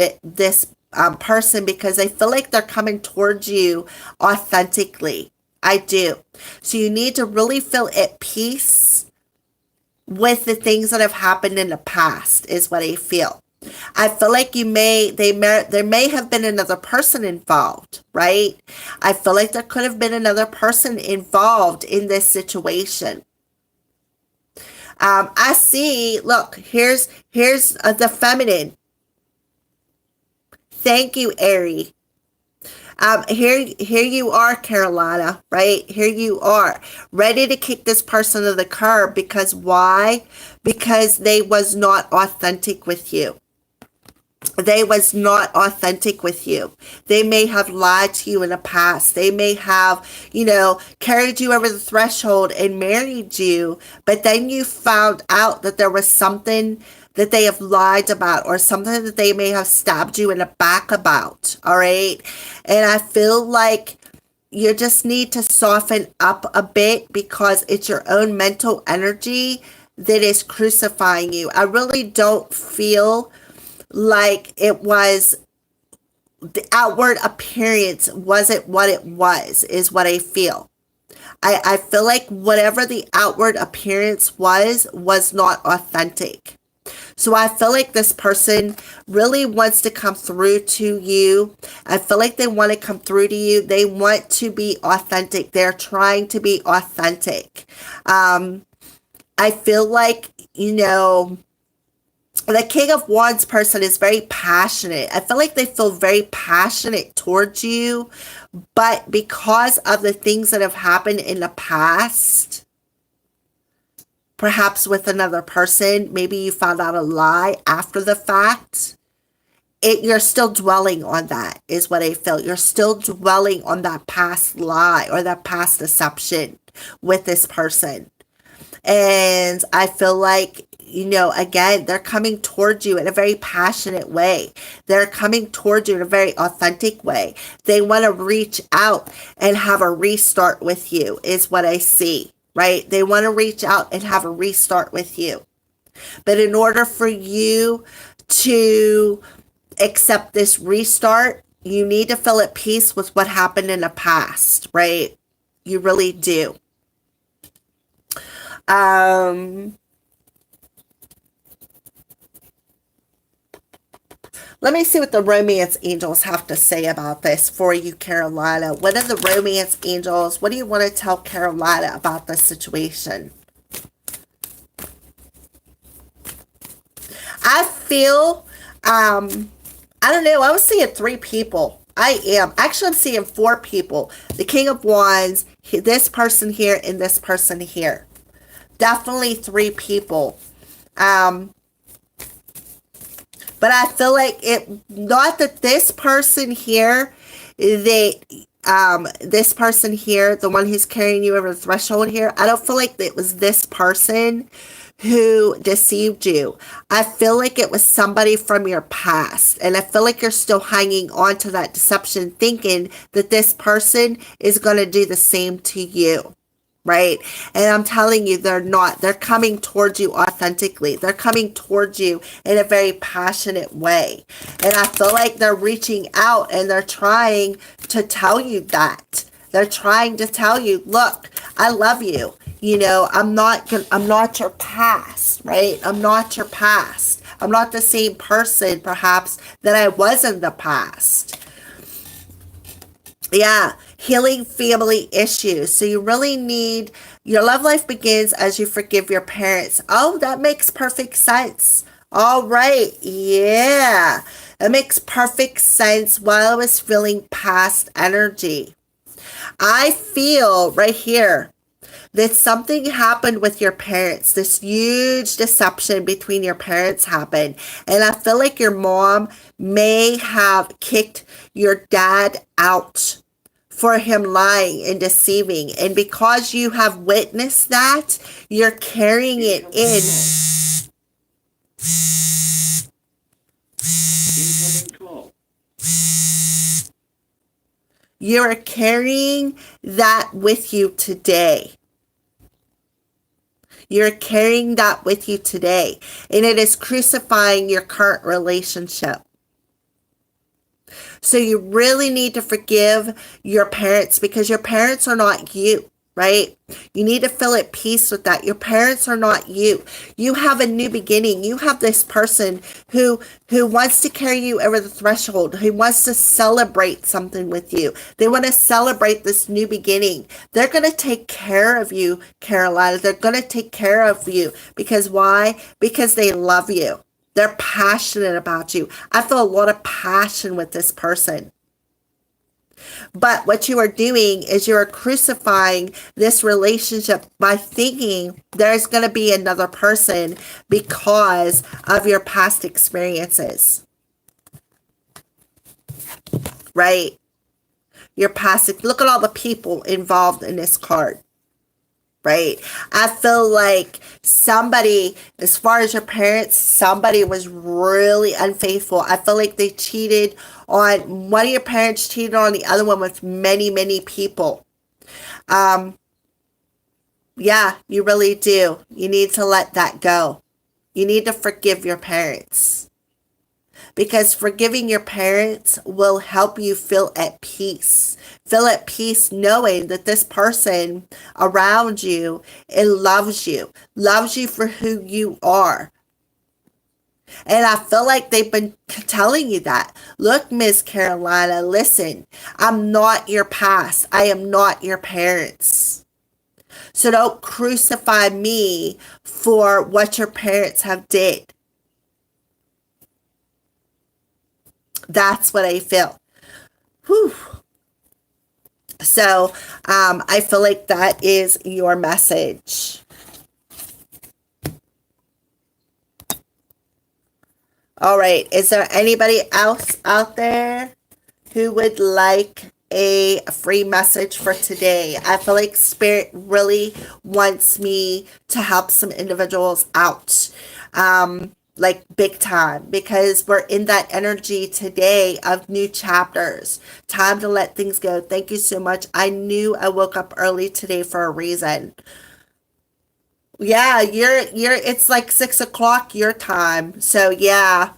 Speaker 1: person, because I feel like they're coming towards you authentically. I do. So you need to really feel at peace with the things that have happened in the past, is what I feel. I feel like there may have been another person involved, right? I feel like there could have been another person involved in this situation. I see, look, here's the feminine. Thank you, Aries. Here you are, Carolina, right? Here you are, ready to kick this person to the curb. Because why? Because they was not authentic with you. They was not authentic with you. They may have lied to you in the past. They may have, carried you over the threshold and married you, but then you found out that there was something that they have lied about, or something that they may have stabbed you in the back about, all right? And I feel like you just need to soften up a bit, because it's your own mental energy that is crucifying you. I really don't feel like it was the outward appearance wasn't what it was, is what I feel. I feel like whatever the outward appearance was not authentic. So I feel like this person really wants to come through to you. I feel like they want to come through to you. They want to be authentic. They're trying to be authentic. I feel like, the King of Wands person is very passionate. I feel like they feel very passionate towards you, but because of the things that have happened in the past, perhaps with another person, maybe you found out a lie after the fact, you're still dwelling on that, is what I feel. You're still dwelling on that past lie or that past deception with this person. And I feel like, again, they're coming towards you in a very passionate way. They're coming towards you in a very authentic way. They want to reach out and have a restart with you, is what I see, right? They want to reach out and have a restart with you. But in order for you to accept this restart, you need to feel at peace with what happened in the past, right? You really do. Let me see what the romance angels have to say about this for you, Carolina. What are the romance angels? What do you want to tell Carolina about this situation? I feel, I don't know, I was seeing 3 people. Actually, I'm seeing 4 people. The King of Wands, this person here, and this person here. Definitely 3 people. But I feel like not that this person here, this person here, the one who's carrying you over the threshold here, I don't feel like it was this person who deceived you. I feel like it was somebody from your past. And I feel like you're still hanging on to that deception, thinking that this person is going to do the same to you. Right? And I'm telling you, they're not. They're coming towards you authentically. They're coming towards you in a very passionate way. And I feel like they're reaching out and they're trying to tell you that. They're trying to tell you, look, I love you. I'm not your past, right? I'm not your past. I'm not the same person, perhaps, that I was in the past. Yeah, healing family issues. So you really need, your love life begins as you forgive your parents. Oh, that makes perfect sense. All right. Yeah. It makes perfect sense while I was feeling past energy. I feel right here that something happened with your parents. This huge deception between your parents happened. And I feel like your mom may have kicked your dad out for him lying and deceiving. And because you have witnessed that, you're carrying it in. You're carrying that with you today. You're carrying that with you today. And it is crucifying your current relationship. So you really need to forgive your parents because your parents are not you, right? You need to feel at peace with that. Your parents are not you. You have a new beginning. You have this person who wants to carry you over the threshold, who wants to celebrate something with you. They want to celebrate this new beginning. They're going to take care of you, Carolina. They're going to take care of you. Because why? Because they love you. They're passionate about you. I feel a lot of passion with this person. But what you are doing is you are crucifying this relationship by thinking there's going to be another person because of your past experiences. Right? Your past. Look at all the people involved in this card. Right? I feel like somebody, as far as your parents, somebody was really unfaithful. I feel like they cheated on, one of your parents cheated on the other one with many, many people. Yeah, you really do. You need to let that go. You need to forgive your parents. Because forgiving your parents will help you feel at peace. Feel at peace knowing that this person around you loves you for who you are. And I feel like they've been telling you that. Look, Miss Carolina, listen, I'm not your past. I am not your parents. So don't crucify me for what your parents have did. That's what I feel. Whew. So I feel like that is your message. All right. Is there anybody else out there who would like a free message for today? I feel like Spirit really wants me to help some individuals out. Like big time, because we're in that energy today of new chapters. Time to let things go. Thank you so much. I knew I woke up early today for a reason. Yeah, it's like 6 o'clock your time. So yeah,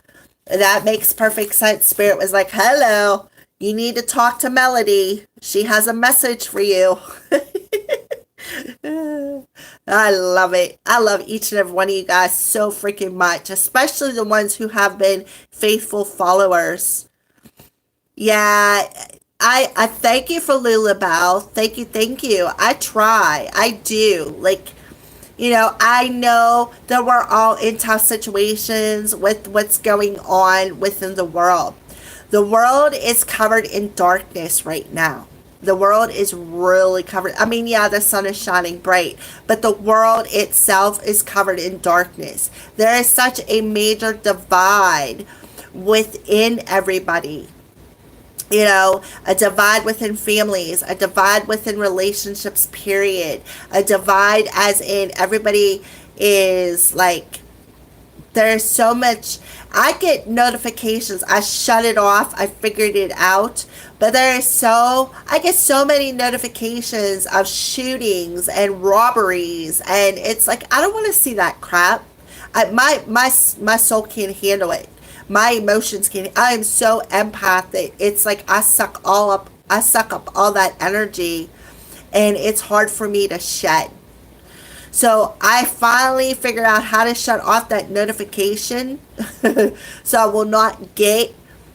Speaker 1: that makes perfect sense. Spirit was like, hello, you need to talk to Melody. She has a message for you. I love it. I love each and every one of you guys so freaking much, especially the ones who have been faithful followers. Yeah, I thank you for Lulabelle. Thank you. I try. I do. Like, I know that we're all in tough situations with what's going on within the world. The world is covered in darkness right now. The world is really covered. I mean, yeah, the sun is shining bright, but the world itself is covered in darkness. There is such a major divide within everybody. A divide within families, a divide within relationships, period. A divide as in everybody is like, there's so much. I get notifications. I shut it off. I figured it out. But I get so many notifications of shootings and robberies. And it's like, I don't want to see that crap. My soul can't handle it. My emotions can't. I am so empathic. It's like I suck up all that energy. And it's hard for me to shed. So I finally figured out how to shut off that notification. So I will not get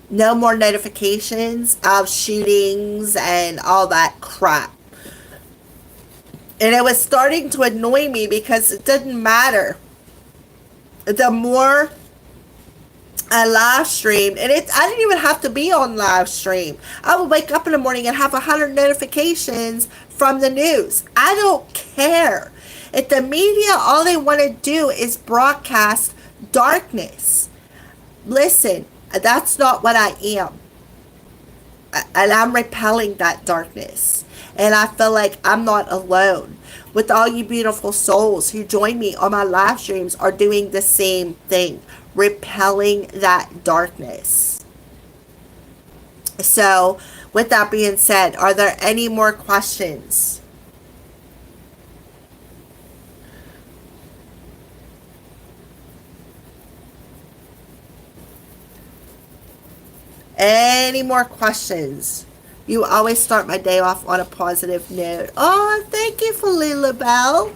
Speaker 1: no more notifications of shootings and all that crap. And it was starting to annoy me because it didn't matter. The more I live streamed, and I didn't even have to be on live stream. I would wake up in the morning and have 100 notifications from the news. I don't care. If the media, all they want to do is broadcast darkness. Listen, that's not what I am. And I'm repelling that darkness. And I feel like I'm not alone. With all you beautiful souls who join me on my live streams are doing the same thing, repelling that darkness. So, with that being said, are there any more questions? Any more questions? You always start my day off on a positive note. Oh, thank you, Falila Bell.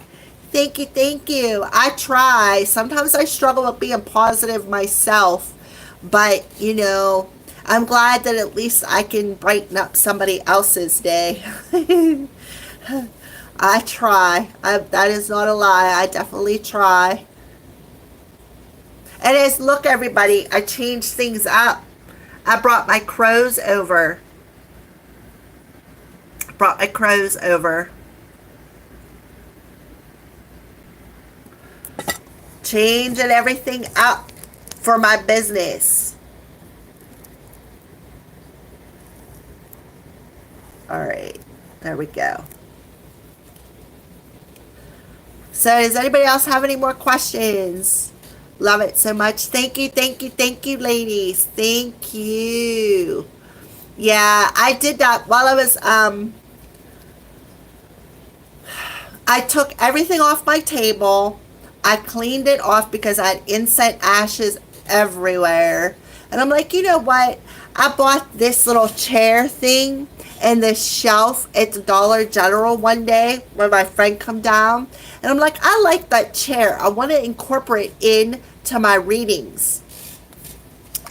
Speaker 1: Thank you, thank you. I try. Sometimes I struggle with being positive myself, but you know, I'm glad that at least I can brighten up somebody else's day. I try. That is not a lie. I definitely try. And as look, everybody, I changed things up. I brought my crows over. Changing everything up for my business. All right, there we go. So does anybody else have any more questions? Love it so much. Thank you, thank you, thank you, ladies. Thank you. Yeah, I did that while I was, I took everything off my table. I cleaned it off because I had incense ashes everywhere. And I'm like, you know what? I bought this little chair thing and this shelf at the Dollar General one day when my friend come down. And I'm like, I like that chair. I want to incorporate into my readings.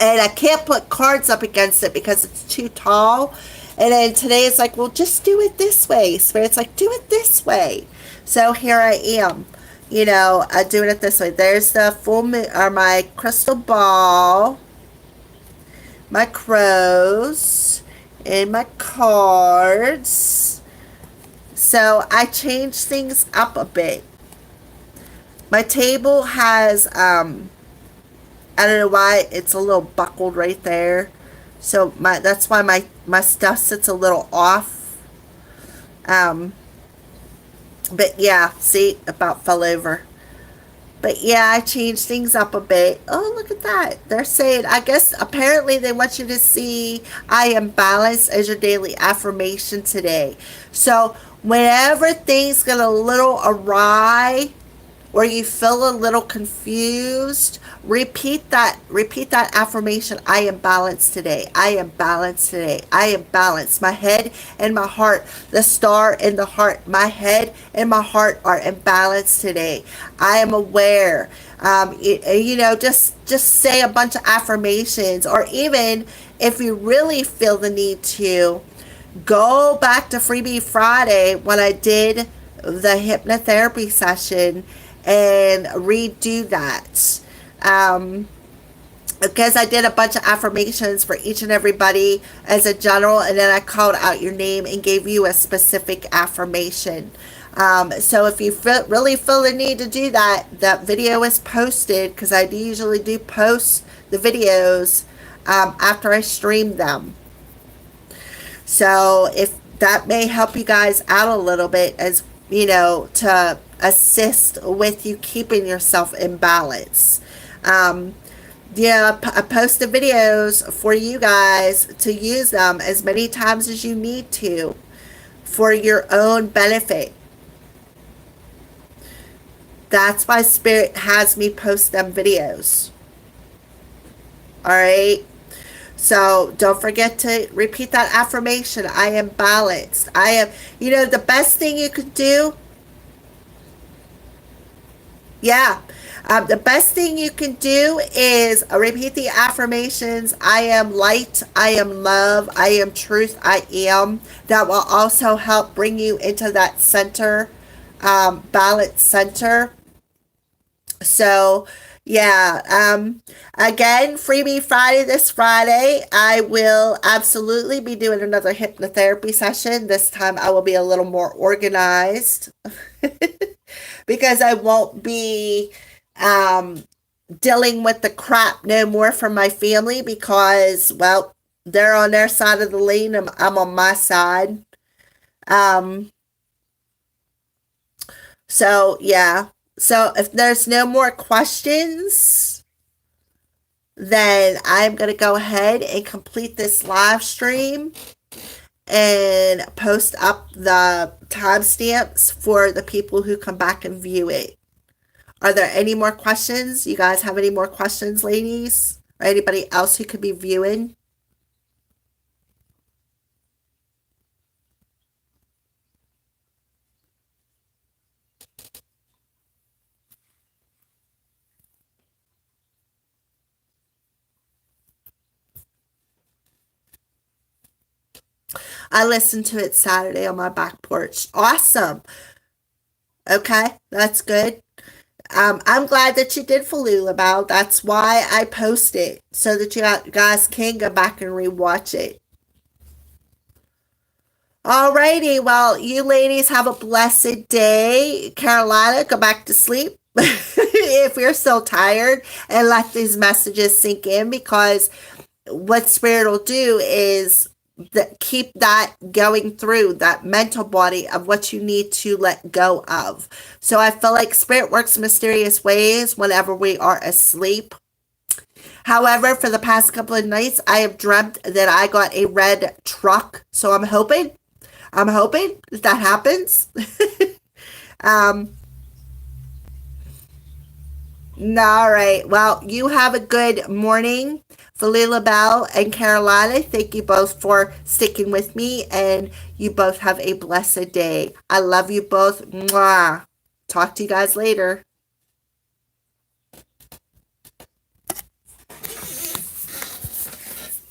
Speaker 1: And I can't put cards up against it because it's too tall. And then today it's like, well, just do it this way. Spirit's like, do it this way. So here I am, you know, doing it this way. There's the full moon, or my crystal ball, my crows, and my cards. So I changed things up a bit. My table has, I don't know why, it's a little buckled right there. So that's why my stuff sits a little off. But yeah, see, about fell over. But yeah, I changed things up a bit. Oh, look at that. They're saying, I guess, apparently they want you to see I am balanced as your daily affirmation today. So whenever things get a little awry or you feel a little confused, repeat that affirmation. I am balanced today. I am balanced today. I am balanced. My head and my heart, the star and the heart, my head and my heart are in balance today. I am aware. You know, just say a bunch of affirmations, or even if you really feel the need to, go back to Freebie Friday when I did the hypnotherapy session and redo that. Because I did a bunch of affirmations for each and everybody as a general, and then I called out your name and gave you a specific affirmation. So if you really feel the need to do that, that video is posted, because I usually do post the videos after I stream them. So if that may help you guys out a little bit, as you know, to assist with you keeping yourself in balance. Yeah, I post the videos for you guys to use them as many times as you need to for your own benefit. That's why Spirit has me post them videos. Alright? So don't forget to repeat that affirmation. I am balanced. I am, you know, the best thing you could do. Yeah. The best thing you can do is repeat the affirmations. I am light. I am love. I am truth. I am. That will also help bring you into that center, balanced center. So, Yeah. Again, Freebie Friday this Friday. I will absolutely be doing another hypnotherapy session. This time I will be a little more organized because I won't be um, dealing with the crap no more from my family because, well, they're on their side of the lane. I'm on my side. Um, so, yeah. So if there's no more questions, then I'm going to go ahead and complete this live stream and post up the timestamps for the people who come back and view it. Are there any more questions? You guys have any more questions, ladies? Or anybody else who could be viewing? I listened to it Saturday on my back porch. Awesome. Okay, that's good. I'm glad that you did Falula Bow. That's why I post it so that you guys can go back and rewatch it. Alrighty, well, you ladies have a blessed day. Carolina, go back to sleep if you're still tired and let these messages sink in because what Spirit will do is keep that going through that mental body of what you need to let go of. So I feel like Spirit works in mysterious ways whenever we are asleep. However, for the past couple of nights, I have dreamt that I got a red truck. So I'm hoping that happens. um, all right. Well, you have a good morning. Falila Bell and Carolina, thank you both for sticking with me, and you both have a blessed day. I love you both. Mwah. Talk to you guys later.